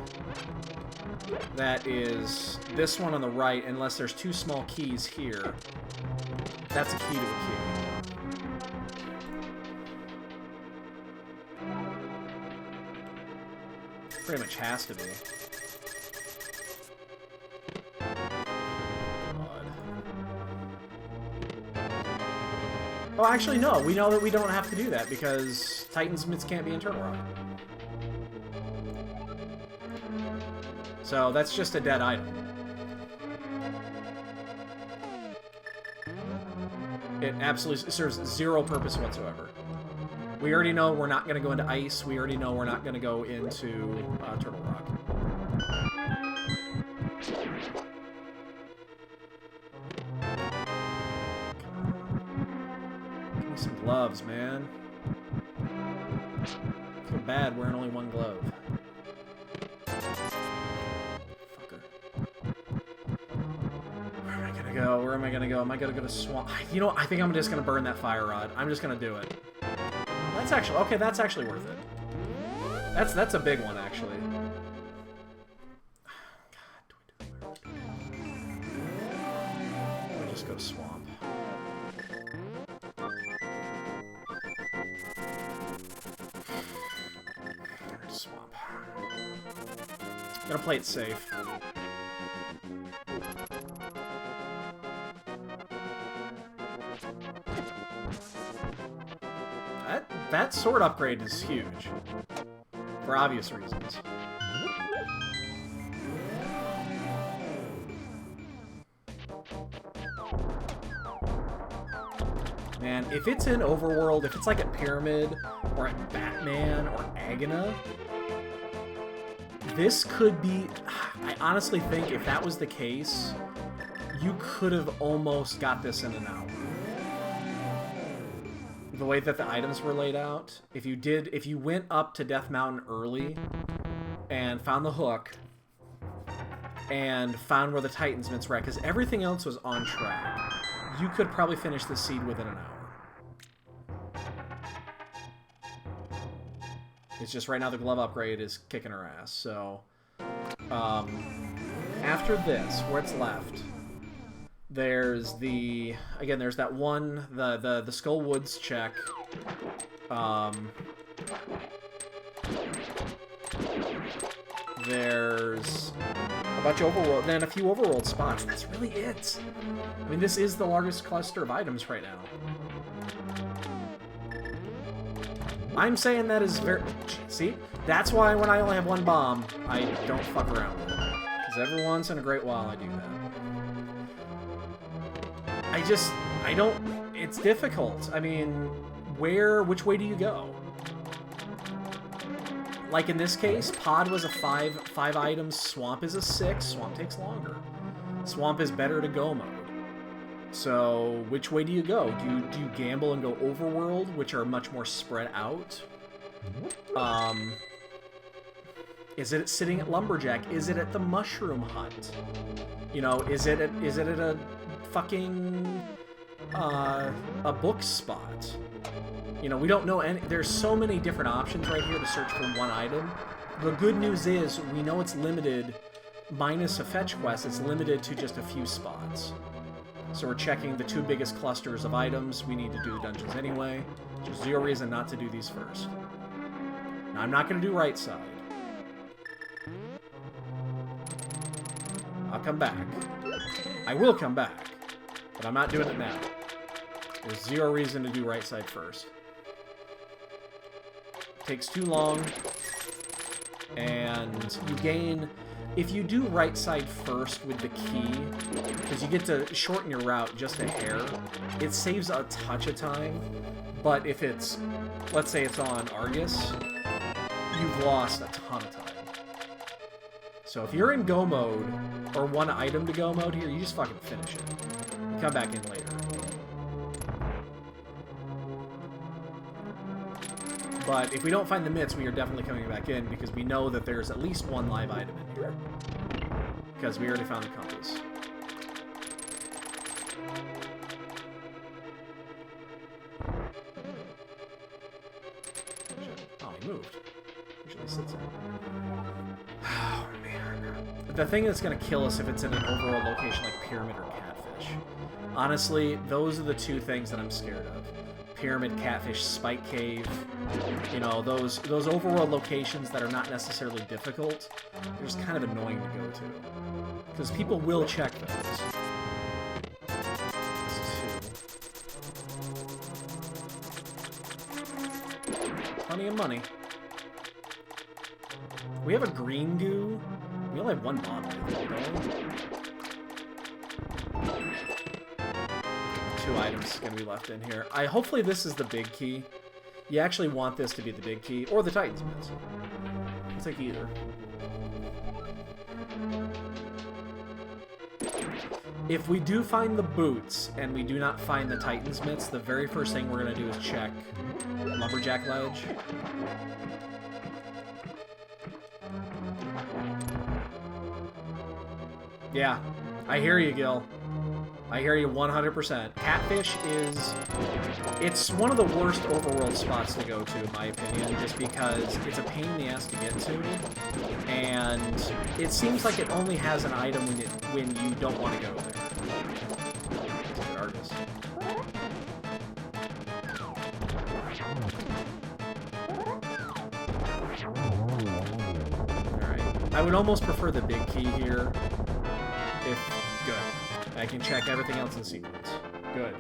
that is this one on the right, unless there's 2 small keys here. That's a key to a key. Pretty much has to be. Oh, actually, no. We know that we don't have to do that because Titan's Mitts can't be in Turtle Rock. So that's just a dead item. It absolutely serves 0 purpose whatsoever. We already know we're not going to go into ice. We already know we're not going to go into Turtle Rock. Give me some gloves, man. I feel bad wearing only 1 glove. Fucker. Where am I going to go? Where am I going to go? Am I going to go to Swamp? You know what? I think I'm just going to burn that Fire Rod. I'm just going to do it. That's actually okay. That's actually worth it. That's a big one, actually. God, do we just go to Swamp? Swamp. Gotta play it safe. That sword upgrade is huge. For obvious reasons. Man, if it's in Overworld, if it's like at Pyramid, or at Batman, or Agana, this could be... I honestly think if that was the case, you could have almost got this in an hour. The way that the items were laid out, if you went up to Death Mountain early and found the hook and found where the Titan's Mitts were at, because everything else was on track, you could probably finish the seed within an hour. It's just right now the glove upgrade is kicking her ass. So after this, where it's left, there's there's that one, the Skullwoods check. There's a bunch of overworld, then a few overworld spots. That's really it. I mean, this is the largest cluster of items right now. I'm saying that is very... See? That's why when I only have one bomb, I don't fuck around with it. Because every once in a great while I do that. I don't... It's difficult. I mean, which way do you go? Like in this case, Pod was a 5 items, Swamp is a 6, Swamp takes longer. Swamp is better to go mode. So, which way do you go? Do you gamble and go overworld, which are much more spread out? Is it sitting at Lumberjack? Is it at the Mushroom Hut? You know, is it at a fucking a book spot? You know, we don't know any. There's so many different options right here to search for one item. The good news is we know it's limited, minus a fetch quest. It's limited to just a few spots. So we're checking the 2 biggest clusters of items. We need to do the dungeons anyway. There's zero reason not to do these first. Now, I'm not going to do right side. I'll come back. I will come back. But I'm not doing it now. There's zero reason to do right side first. Takes too long. And you gain... If you do right side first with the key, because you get to shorten your route just a hair, it saves a touch of time. But if it's, let's say it's on Argus, you've lost a ton of time. So if you're in go mode, or one item to go mode here, you just fucking finish it. You come back in later. But if we don't find the mitts, we are definitely coming back in because we know that there's at least one live item in here. Because we already found the compass. Oh, he moved. Usually sits there. Oh, man. The thing that's going to kill us if it's in an overall location like Pyramid or Catfish. Honestly, those are the 2 things that I'm scared of. Pyramid, Catfish, Spike Cave, you know, those overworld locations that are not necessarily difficult, they're just kind of annoying to go to. Because people will check those. Plenty of money. We have a green goo. We only have 1 bomb, I think, don't we? 2 items going to be left in here. Hopefully this is the big key. You actually want this to be the big key, or the Titan's mitts. I'll take either. If we do find the boots, and we do not find the Titan's mitts, the very first thing we're going to do is check Lumberjack Ledge. Yeah, I hear you, Gil. I hear you 100%. Catfish is... It's one of the worst overworld spots to go to, in my opinion, just because it's a pain in the ass to get to, and it seems like it only has an item when you don't want to go there. It's a good artist. Alright. I would almost prefer the big key here. If... Good. I can check everything else in sequence. Good.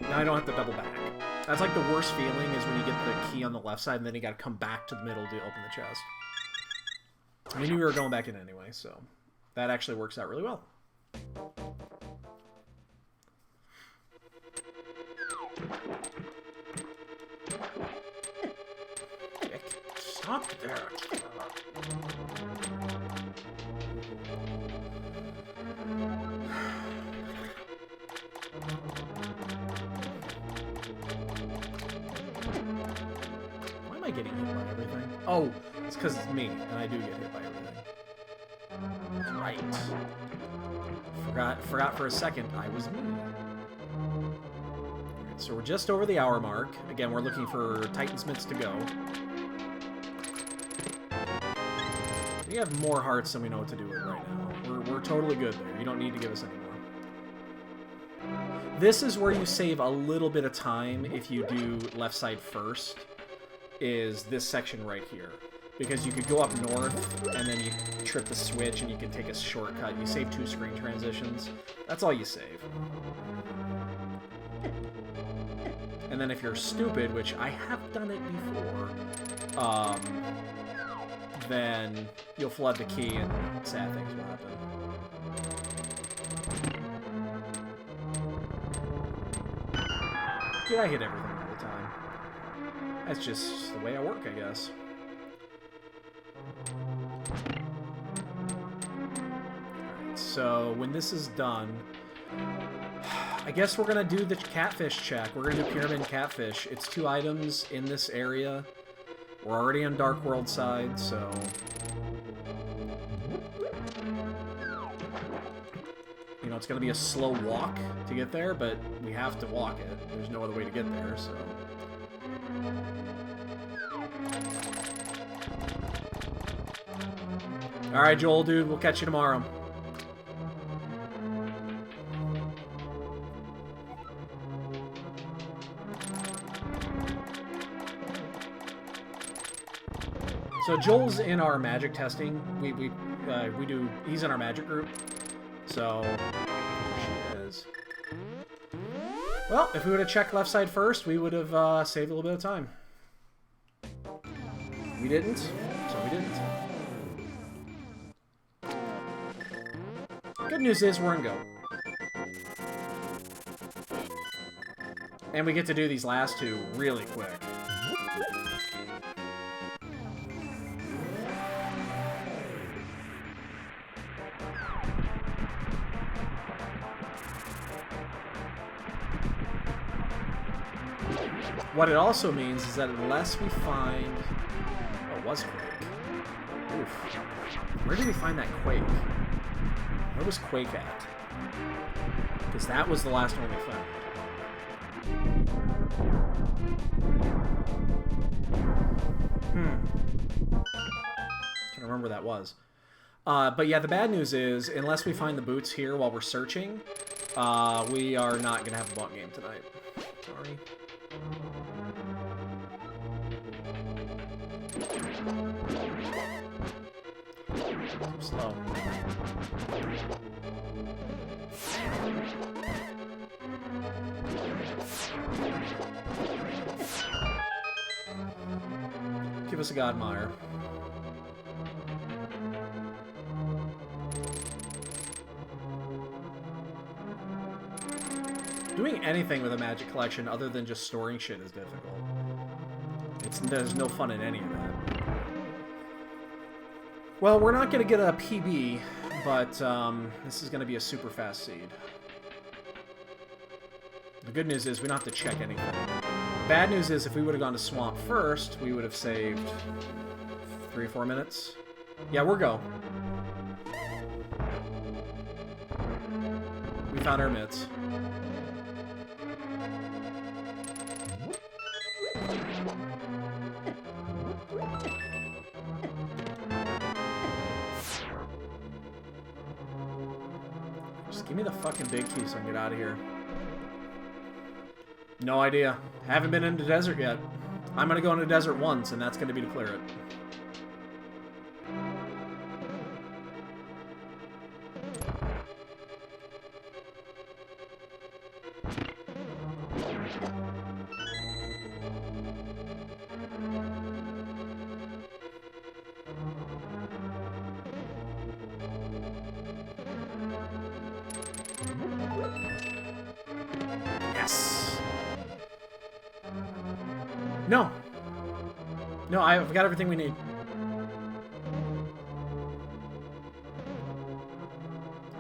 Now I don't have to double back. That's like the worst feeling is when you get the key on the left side and then you gotta come back to the middle to open the chest. We knew we were going back in anyway, so that actually works out really well. Stop there. Why am I getting hit by everything? Oh, it's because it's me, and I do get hit by everything. Right. Forgot for a second I was me. Alright, so we're just over the hour mark. Again, we're looking for Titan's mitts to go. We have more hearts than we know what to do with right now. We're totally good there. You don't need to give us any more. This is where you save a little bit of time if you do left side first. is this section right here. Because you could go up north, and then you trip the switch, and you can take a shortcut. You save 2 screen transitions. That's all you save. And then if you're stupid, which I have done it before, then you'll flood the key, and sad things will happen. Dude, I hit everything all the time. That's just the way I work, I guess. So when this is done, I guess we're gonna do the catfish check. We're gonna do pyramid and catfish. It's 2 items in this area. We're already on Dark World side, so you know it's gonna be a slow walk to get there, but we have to walk it. There's no other way to get there, so. All right, Joel, dude. We'll catch you tomorrow. So Joel's in our magic testing. We do. He's in our magic group. So there she is. Well, if we would have checked left side first, we would have saved a little bit of time. We didn't, so we didn't. Good news is we're in go. And we get to do these last 2 really quick. What it also means is that unless we find... Oh, it was Quake. Oof. Where did we find that Quake? Where was Quake at? Because that was the last one we found. Trying to remember where that was. But yeah, the bad news is, unless we find the boots here while we're searching, we are not going to have a bot game tonight. Sorry. Slow. Give us a Godmire. Doing anything with a magic collection other than just storing shit is difficult. There's no fun in any of that. Well, we're not going to get a PB, but this is going to be a super fast seed. The good news is we don't have to check anything. Bad news is if we would have gone to Swamp first, we would have saved 3 or 4 minutes. Yeah, we're go. We found our mitts. Just give me the fucking big key so I can get out of here. No idea. Haven't been in the desert yet. I'm gonna go into the desert once, and that's gonna be to clear it. Yes. No. No, I've got everything we need.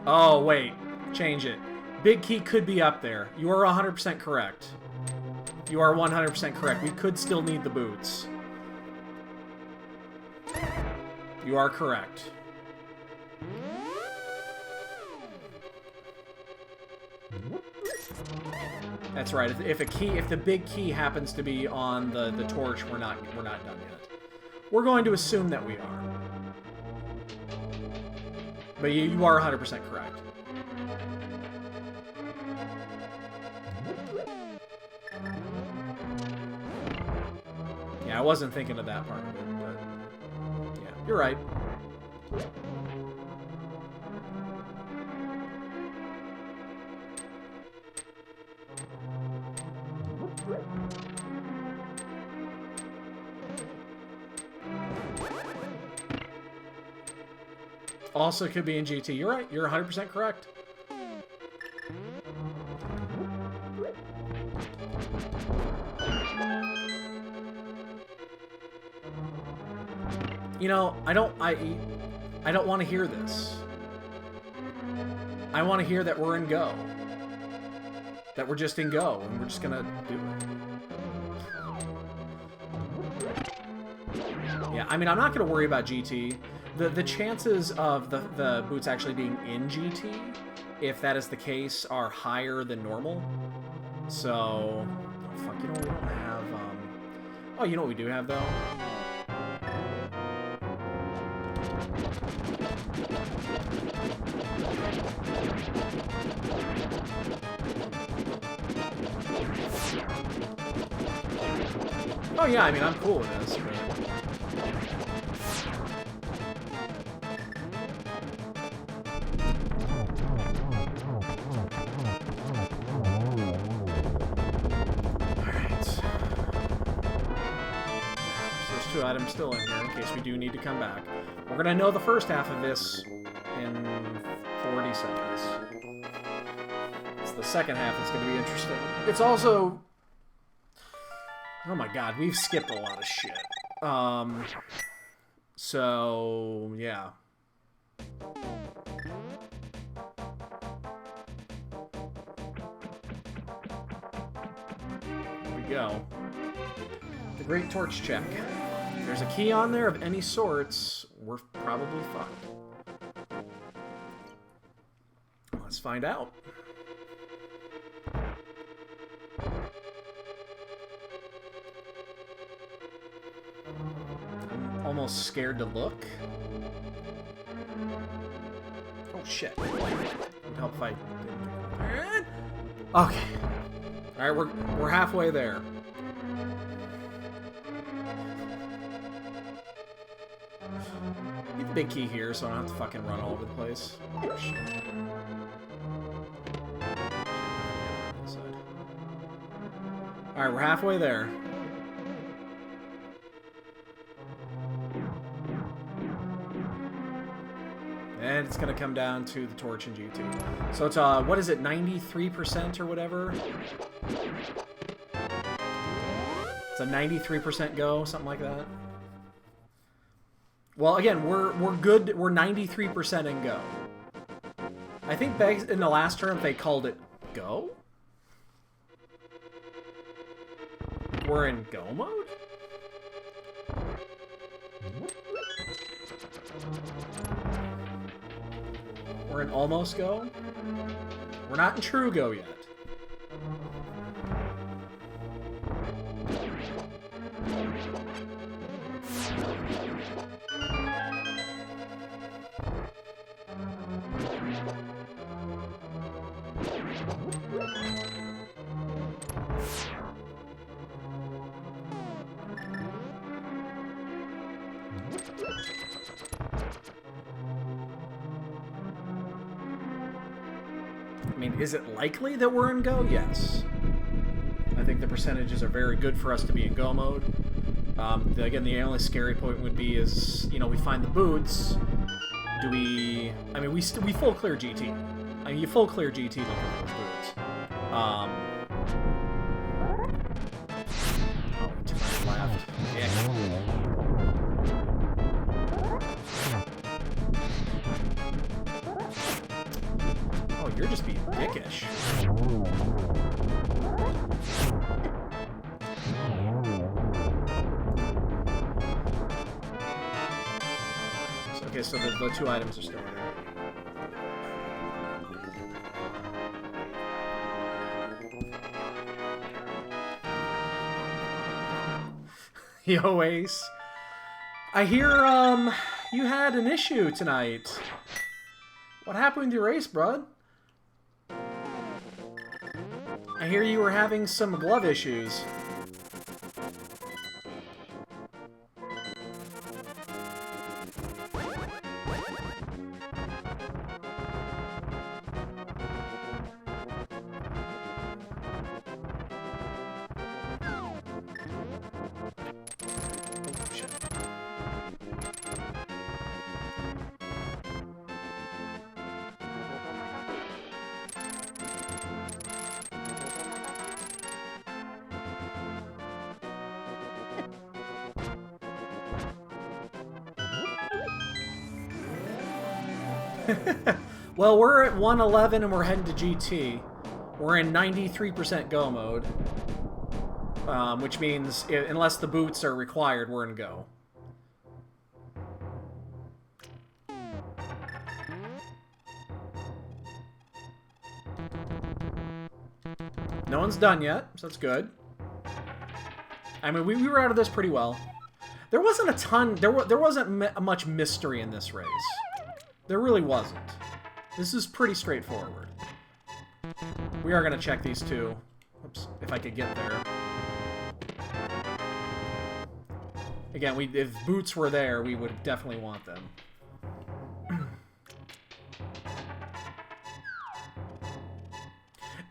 Oh, wait. Change it. Big key could be up there. You are 100% correct. You are 100% correct. We could still need the boots. You are correct. That's right. If the big key happens to be on the torch, we're not done yet. We're going to assume that we are. But you are 100% correct. Yeah, I wasn't thinking of that part of it, but yeah, you're right. Also could be in GT. You're right. You're 100% correct. You know, I don't want to hear this. I want to hear that we're in Go. That we're just in Go, and we're just gonna do it. Yeah, I mean, I'm not gonna worry about GT. The chances of the boots actually being in GT, if that is the case, are higher than normal. So, oh, fuck, you know what we don't have? Oh, you know what we do have though? Oh yeah, I mean, I'm cool with this, but... Alright. So there's 2 items still in here, in case we do need to come back. We're gonna know the first half of this in 40 seconds. It's the second half that's gonna be interesting. It's also... Oh my god, we've skipped a lot of shit. So, yeah. Here we go. The Great Torch check. If there's a key on there of any sorts, we're probably fucked. Let's find out. I'm almost scared to look. Oh shit. Would help fight. Okay. Alright, we're halfway there. Get the big key here so I don't have to fucking run all over the place. Oh shit. Alright, we're halfway there. And it's gonna come down to the torch and GT. So it's, what is it, 93% or whatever? It's a 93% go, something like that. Well, again, we're good, we're 93% in go. I think in the last term they called it go? We're in go mode? We're in almost go? We're not in true go yet. I mean, is it likely that we're in go? Yes. I think the percentages are very good for us to be in go mode. Again, the only scary point would be is, you know, we find the boots. Do we... I mean, we full clear GT. I mean, you full clear GT looking for those boots. Oh, to my left. Yeah. Oh, you're just being dickish. Okay, so the 2 items are still in there. Yo, Ace. I hear, you had an issue tonight. What happened with your race, bud? I hear you were having some glove issues. Well, we're at 111 and we're heading to GT. We're in 93% go mode. Which means, unless the boots are required, we're in go. No one's done yet, so that's good. I mean, we were out of this pretty well. There wasn't a ton... There wasn't much mystery in this race. There really wasn't. This is pretty straightforward. We are going to check these two. Oops, if I could get there. Again, if boots were there, we would definitely want them.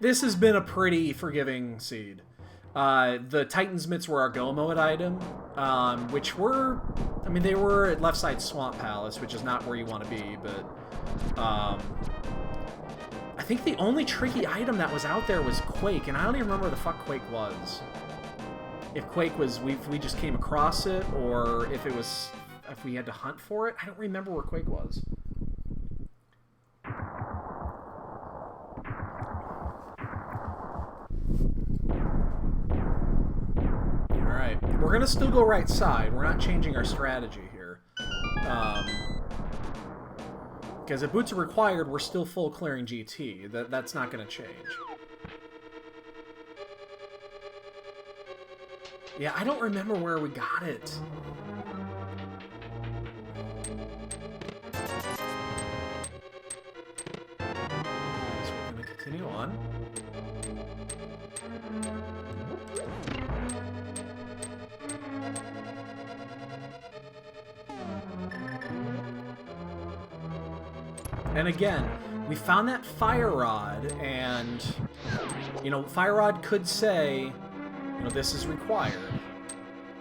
This has been a pretty forgiving seed. The Titan's Mitts were our go mode item, which were... I mean, they were at left side Swamp Palace, which is not where you want to be, but... I think the only tricky item that was out there was Quake, and I don't even remember where the fuck Quake was. If Quake was... we just came across it, or if it was... if we had to hunt for it. I don't remember where Quake was. We're going to still go right side. We're not changing our strategy here. Because if boots are required, we're still full clearing GT. That's not going to change. Yeah, I don't remember where we got it. So we're going to continue on. And again, we found that fire rod, and, you know, fire rod could say, you know, this is required.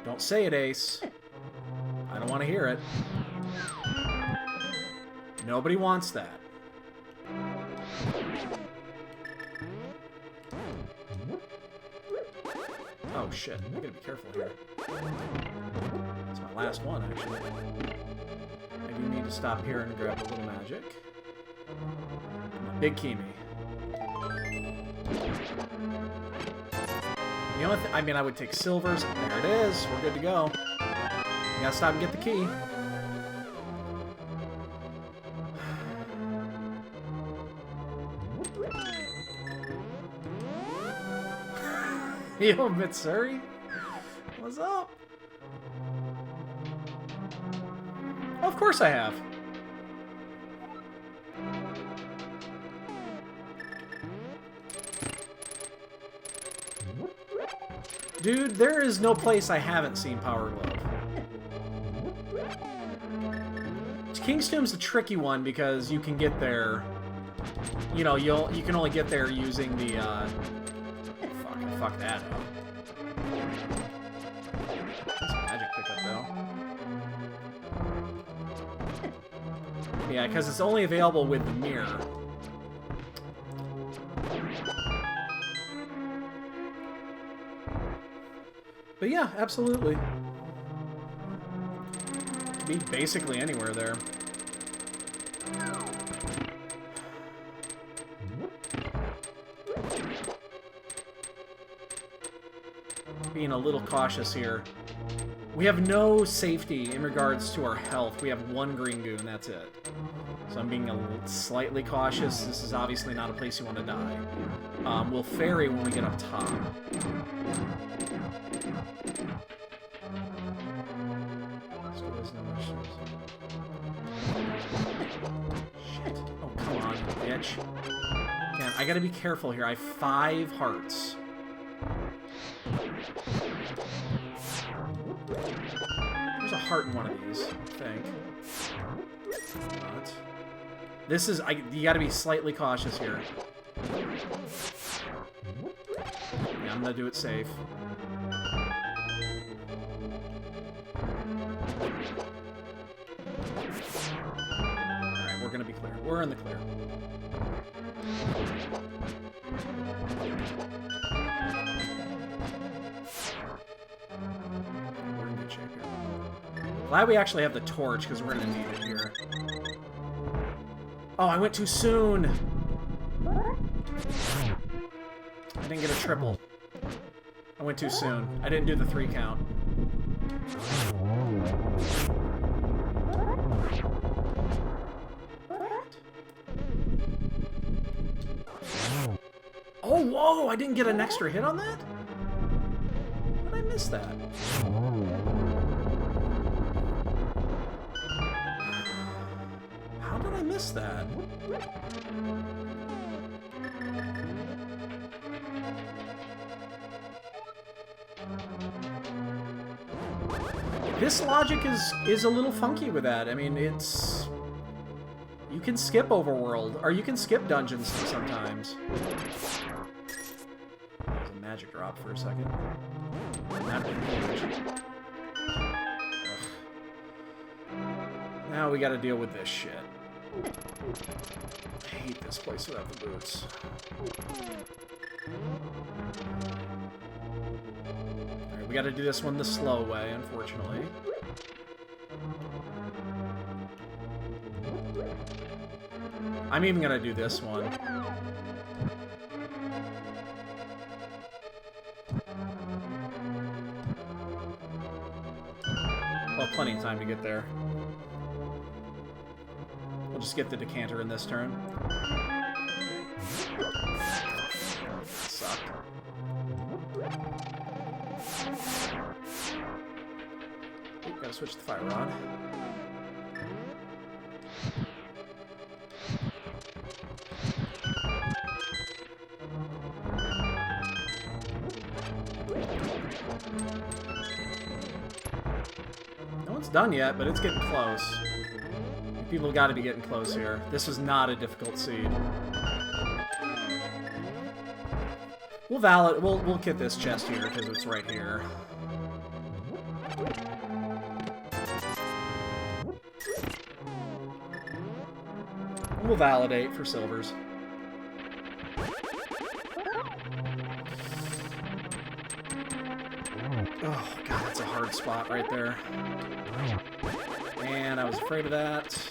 Don't say it, Ace. I don't want to hear it. Nobody wants that. Oh, shit. I gotta be careful here. That's my last one, actually. Maybe we need to stop here and grab a little magic. Big Kimi. The only thing, I mean, I would take silvers. There it is. We're good to go. You gotta stop and get the key. Yo, Mitsuri. What's up? Oh, of course I have. Dude, there is no place I haven't seen Power Glove. King's Tomb's a tricky one because you can get there. You know, you can only get there using the. Fuck that up. That's a magic pickup though. Yeah, because it's only available with the mirror. But yeah, absolutely. Be basically anywhere there. Being a little cautious here. We have no safety in regards to our health. We have one green goo and that's it. So I'm being slightly cautious. This is obviously not a place you want to die. We'll ferry when we get up top. Shit. Oh, come on, bitch. Again, I gotta be careful here. I have 5 hearts. There's a heart in one of these, I think. Not. This is... you gotta be slightly cautious here. Yeah, I'm gonna do it safe. Alright, we're gonna be clear. We're in the clear. We're in good shape here. Glad we actually have the torch, because we're gonna need it here. Oh, I went too soon. I didn't get a triple. I went too soon. I didn't do the 3 count. Oh, whoa! I didn't get an extra hit on that? How did I miss that? How did I miss that? This logic is a little funky with that. I mean, it's... You can skip overworld, or you can skip dungeons sometimes. There's a magic drop for a second. Now we gotta deal with this shit. I hate this place without the boots. Alright, we gotta do this one the slow way, unfortunately. I'm even gonna do this one. Well, plenty of time to get there. We'll just get the decanter in this turn. Sucked. Oop, gotta switch the fire rod. No one's done yet, but it's getting close. People got to be getting close here. This is not a difficult seed. We'll get this chest here because it's right here. We'll validate for silvers. Oh god, that's a hard spot right there. And I was afraid of that.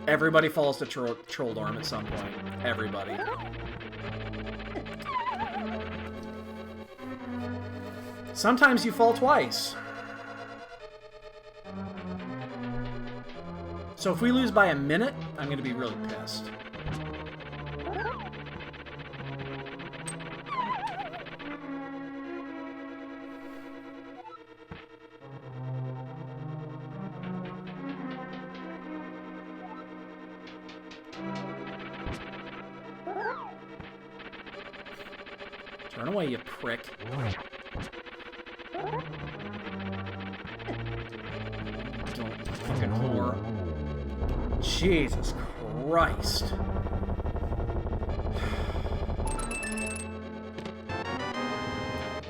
Everybody falls to Troll Dorm at some point. Everybody. Sometimes you fall twice. So if we lose by a minute, I'm going to be really pissed. Turn away, you prick. Don't fucking whore. Jesus Christ.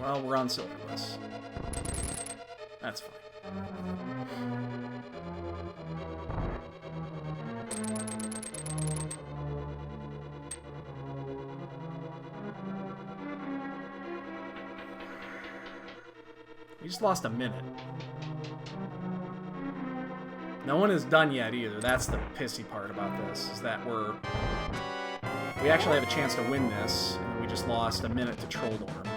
Well, we're on silverless. That's fine. We just lost a minute. No one is done yet either. That's the pissy part about this, is that we actually have a chance to win this, and we just lost a minute to Troll Dorm. Damn,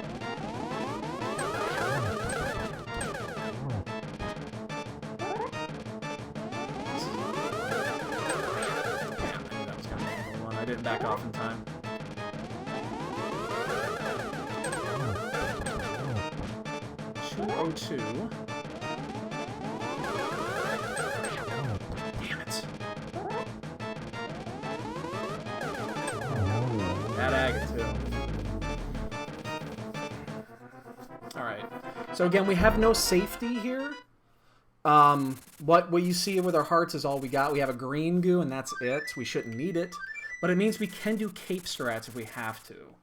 I knew that was gonna be the one. I didn't back off in time. .202. Damn it. That agate too. Alright. So again, we have no safety here. What you see with our hearts is all we got. We have a green goo and that's it. We shouldn't need it. But it means we can do cape strats if we have to.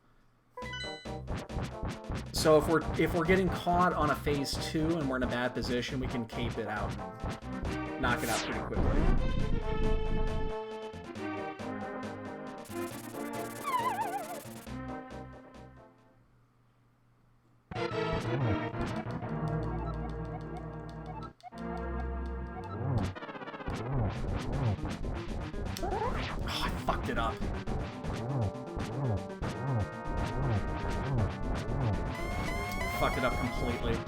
So if we're getting caught on a phase 2 and we're in a bad position, we can cape it out and knock it out pretty quickly. Oh, I fucked it up. Fucked it up completely.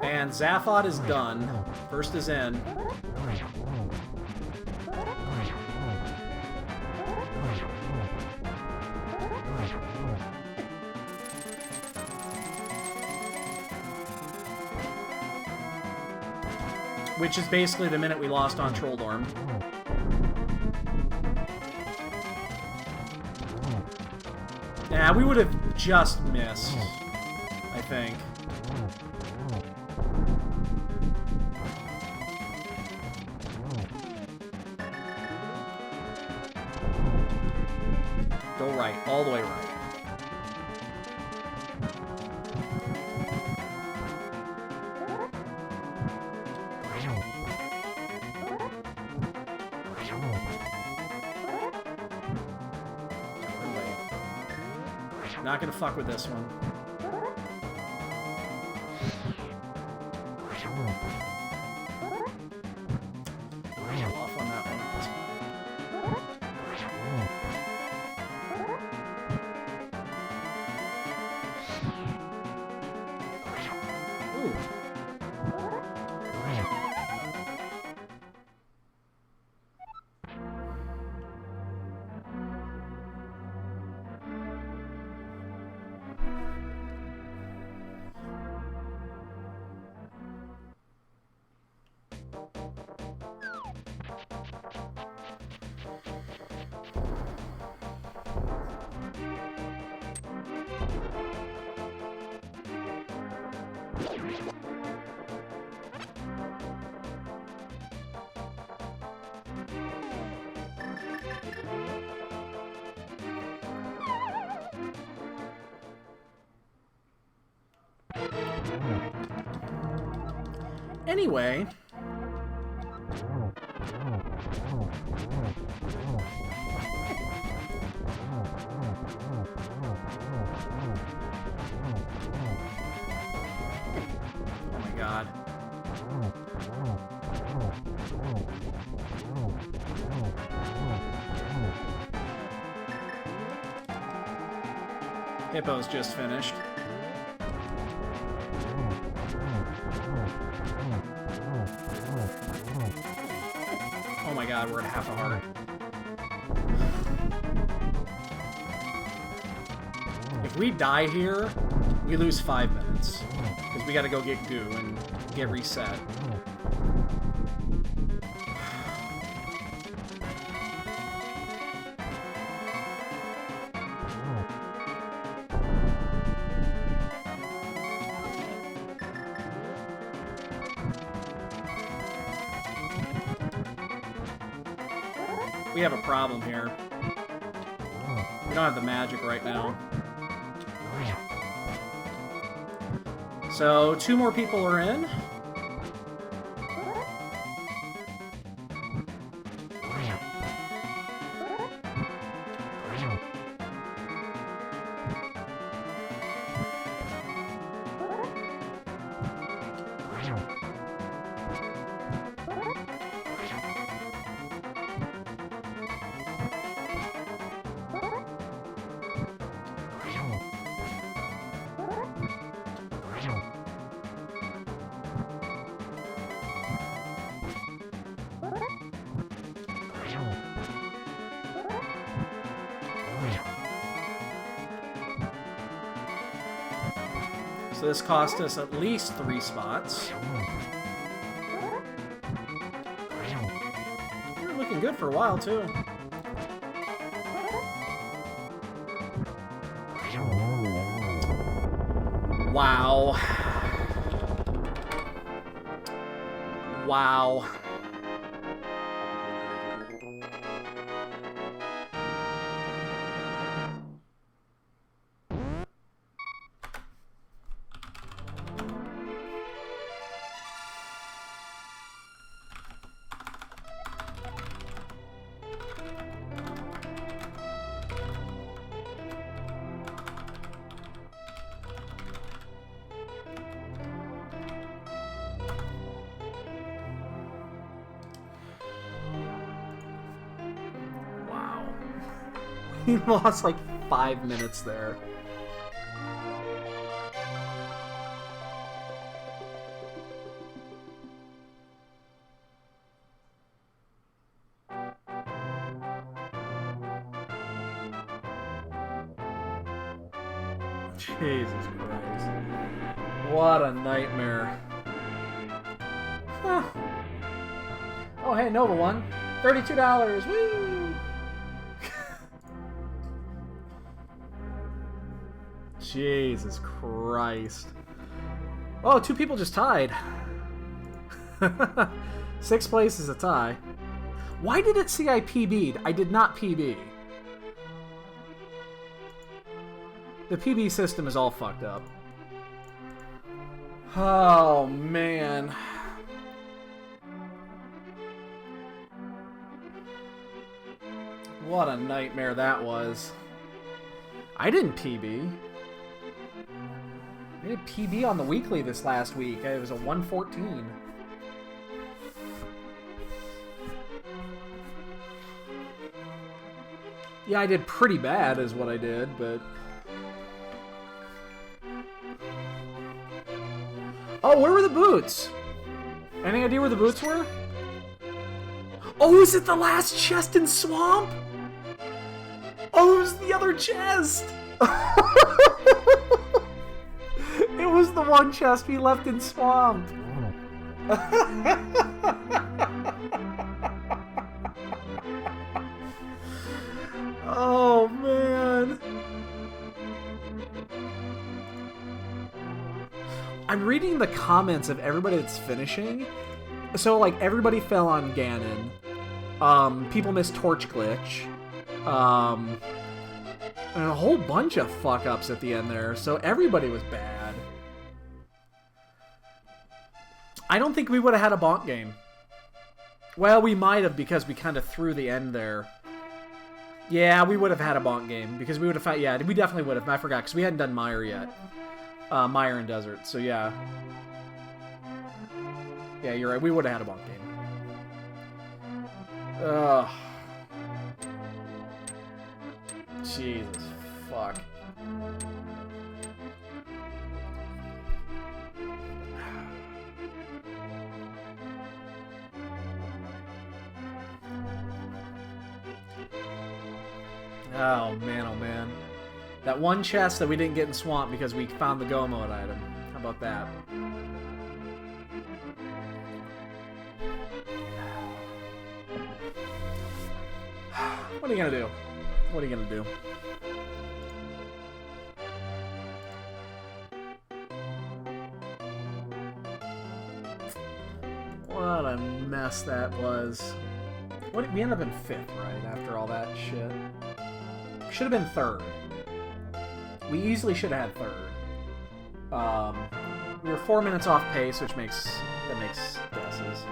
And Zaphod is done. First is in. Which is basically the minute we lost on Trolldorm. Yeah, we would have just missed, I think. Go right, all the way right. Not gonna fuck with this one. Off on that one. Ooh. Anyway. Oh my god. Hippo's just finished. Oh my god, we're at half a heart. If we die here, we lose 5 minutes. Because we gotta go get goo and get reset. We have a problem here. We don't have the magic right now. So, 2 more people are in. So this cost us at least 3 spots. You're looking good for a while, too. Wow. Wow. He lost like 5 minutes there. Jesus Christ. What a nightmare. Huh. Oh, hey, Nova won. $32. Woo! Jesus Christ. Oh, 2 people just tied. 6th place is a tie. Why did it see I PB'd? I did not PB. The PB system is all fucked up. Oh, man. What a nightmare that was. I didn't PB. I did PB on the weekly this last week. It was a 114. Yeah, I did pretty bad is what I did, but... Oh, where were the boots? Any idea where the boots were? Oh, is it the last chest in Swamp? Oh, it was the other chest! It was the one chest we left in Swamp. Oh, man. I'm reading the comments of everybody that's finishing. So, like, everybody fell on Ganon. People missed Torch Glitch. And a whole bunch of fuck-ups at the end there. So everybody was bad. I don't think we would have had a bonk game. Well, we might have because we kind of threw the end there. Yeah, we would have had a bonk game because we would have... Yeah, we definitely would have. I forgot because we hadn't done Mire yet. Mire and Desert, so yeah. Yeah, you're right. We would have had a bonk game. Ugh. Jesus. Fuck. Oh, man, oh, man. That one chest that we didn't get in Swamp because we found the Go Mode item. How about that? What are you gonna do? What are you gonna do? What a mess that was. What, we ended up in 5th, right? After all that shit. Should have been 3rd. We easily should have had 3rd. We were 4 minutes off pace, which makes guesses.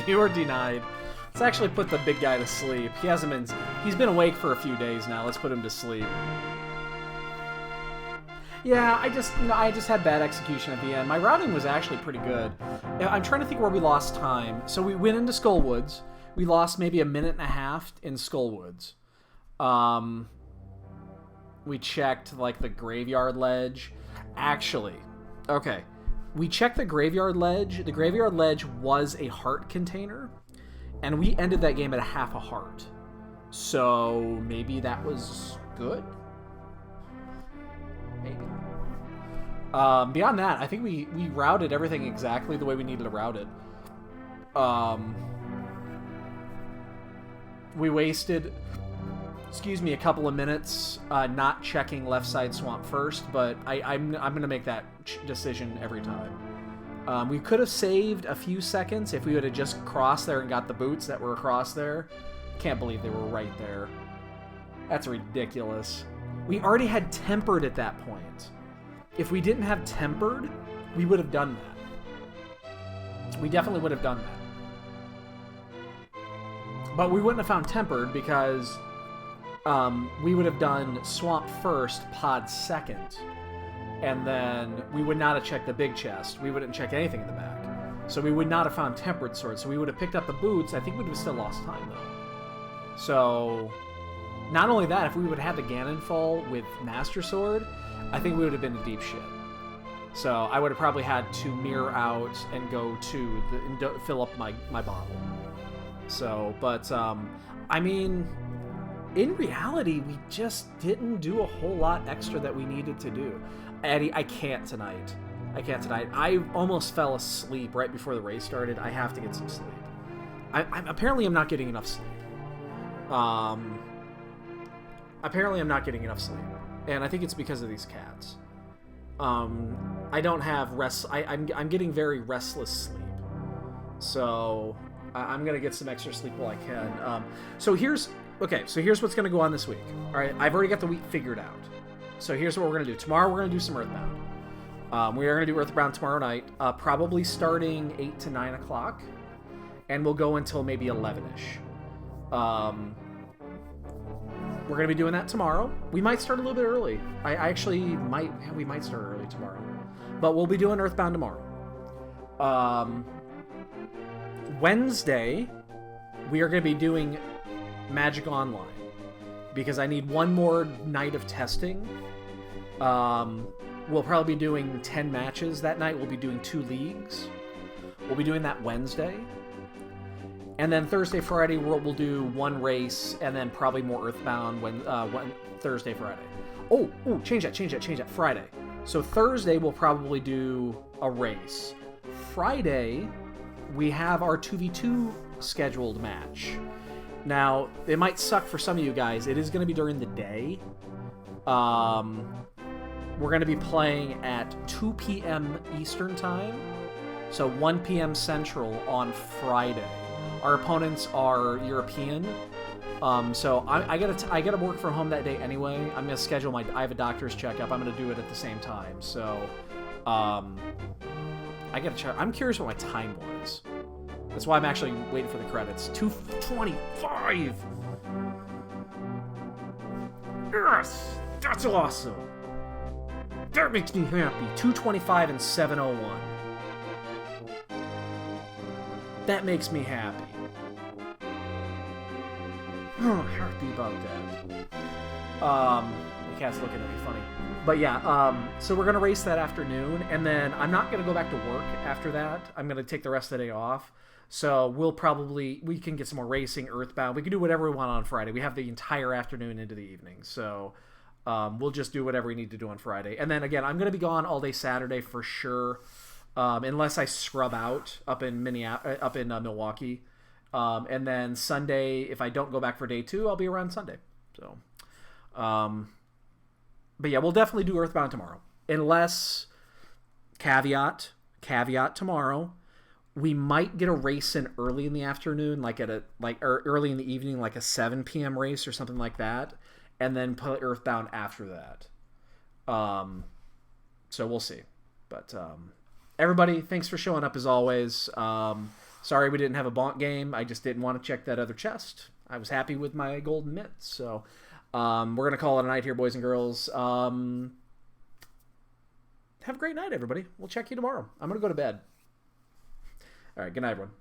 You were denied. Let's actually put the big guy to sleep. He's been awake for a few days now. Let's put him to sleep. Yeah, I just had bad execution at the end. My routing was actually pretty good. I'm trying to think where we lost time. So we went into Skullwoods. We lost maybe a minute and a half in Skullwoods. We checked, like, the Graveyard Ledge. Actually, okay. We checked the Graveyard Ledge. The Graveyard Ledge was a heart container. And we ended that game at a half a heart. So maybe that was good? Maybe. Beyond that, I think we routed everything exactly the way we needed to route it. We wasted, a couple of minutes not checking left side swamp first, but I'm going to make that decision every time. We could have saved a few seconds if we would have just crossed there and got the boots that were across there. Can't believe they were right there. That's ridiculous. We already had tempered at that point. If we didn't have tempered, we would have done that. We definitely would have done that. But we wouldn't have found tempered because we would have done swamp first, pod second. and then we would not have checked the big chest. We wouldn't check anything in the back. So we would not have found Tempered Sword. So we would have picked up the boots. I think we would have still lost time, though. So, not only that, if we would have had the Ganon Fall with Master Sword, I think we would have been in deep shit. So I would have probably had to mirror out and go to fill up my bottle. So, but, I mean, in reality, we just didn't do a whole lot extra that we needed to do. Eddie, I can't tonight. I almost fell asleep right before the race started. I have to get some sleep. Apparently I'm not getting enough sleep. Apparently I'm not getting enough sleep. And I think it's because of these cats. I don't have I'm getting very restless sleep. So I'm gonna get some extra sleep while I can. So here's what's gonna go on this week. All right, I've already got the week figured out. So here's what we're gonna do. Tomorrow we're gonna do some Earthbound. We are gonna do Earthbound tomorrow night, probably starting 8 to 9 o'clock, and we'll go until maybe 11ish. We're going to be doing that tomorrow. We might start a little bit early. We might start early tomorrow. But we'll be doing Earthbound tomorrow. Wednesday, we are going to be doing Magic Online. Because I need one more night of testing. We'll probably be doing 10 matches that night. We'll be doing 2 leagues. We'll be doing that Wednesday. And then Thursday, Friday, we'll do 1 race, and then probably more Earthbound when Thursday, Friday. Oh, change that. Friday. So Thursday, we'll probably do a race. Friday, we have our 2v2 scheduled match. Now, it might suck for some of you guys. It is going to be during the day. We're going to be playing at 2 p.m. Eastern Time. So 1 p.m. Central on Friday. Our opponents are European, so I gotta work from home that day anyway. I'm gonna schedule I have a doctor's checkup. I'm gonna do it at the same time. So, I gotta check. I'm curious what my time was. That's why I'm actually waiting for the credits. 2:25. Yes, that's awesome. That makes me happy. 2:25 and 7:01. That makes me happy. Oh, happy about that. The cat's looking at me funny. But yeah, so we're gonna race that afternoon, and then I'm not gonna go back to work after that. I'm gonna take the rest of the day off. So we can get some more racing, Earthbound. We can do whatever we want on Friday. We have the entire afternoon into the evening. So we'll just do whatever we need to do on Friday. And then again, I'm gonna be gone all day Saturday for sure. Unless I scrub out up in Milwaukee. And then Sunday, if I don't go back for day 2, I'll be around Sunday. So, but yeah, we'll definitely do Earthbound tomorrow. Unless, caveat tomorrow, we might get a race in early in the afternoon, or early in the evening, like a 7 p.m. race or something like that, and then put Earthbound after that. So we'll see. But, everybody, thanks for showing up as always. Sorry we didn't have a bonk game. I just didn't want to check that other chest. I was happy with my golden mitts. So we're going to call it a night here, boys and girls. Have a great night, everybody. We'll check you tomorrow. I'm going to go to bed. All right, good night, everyone.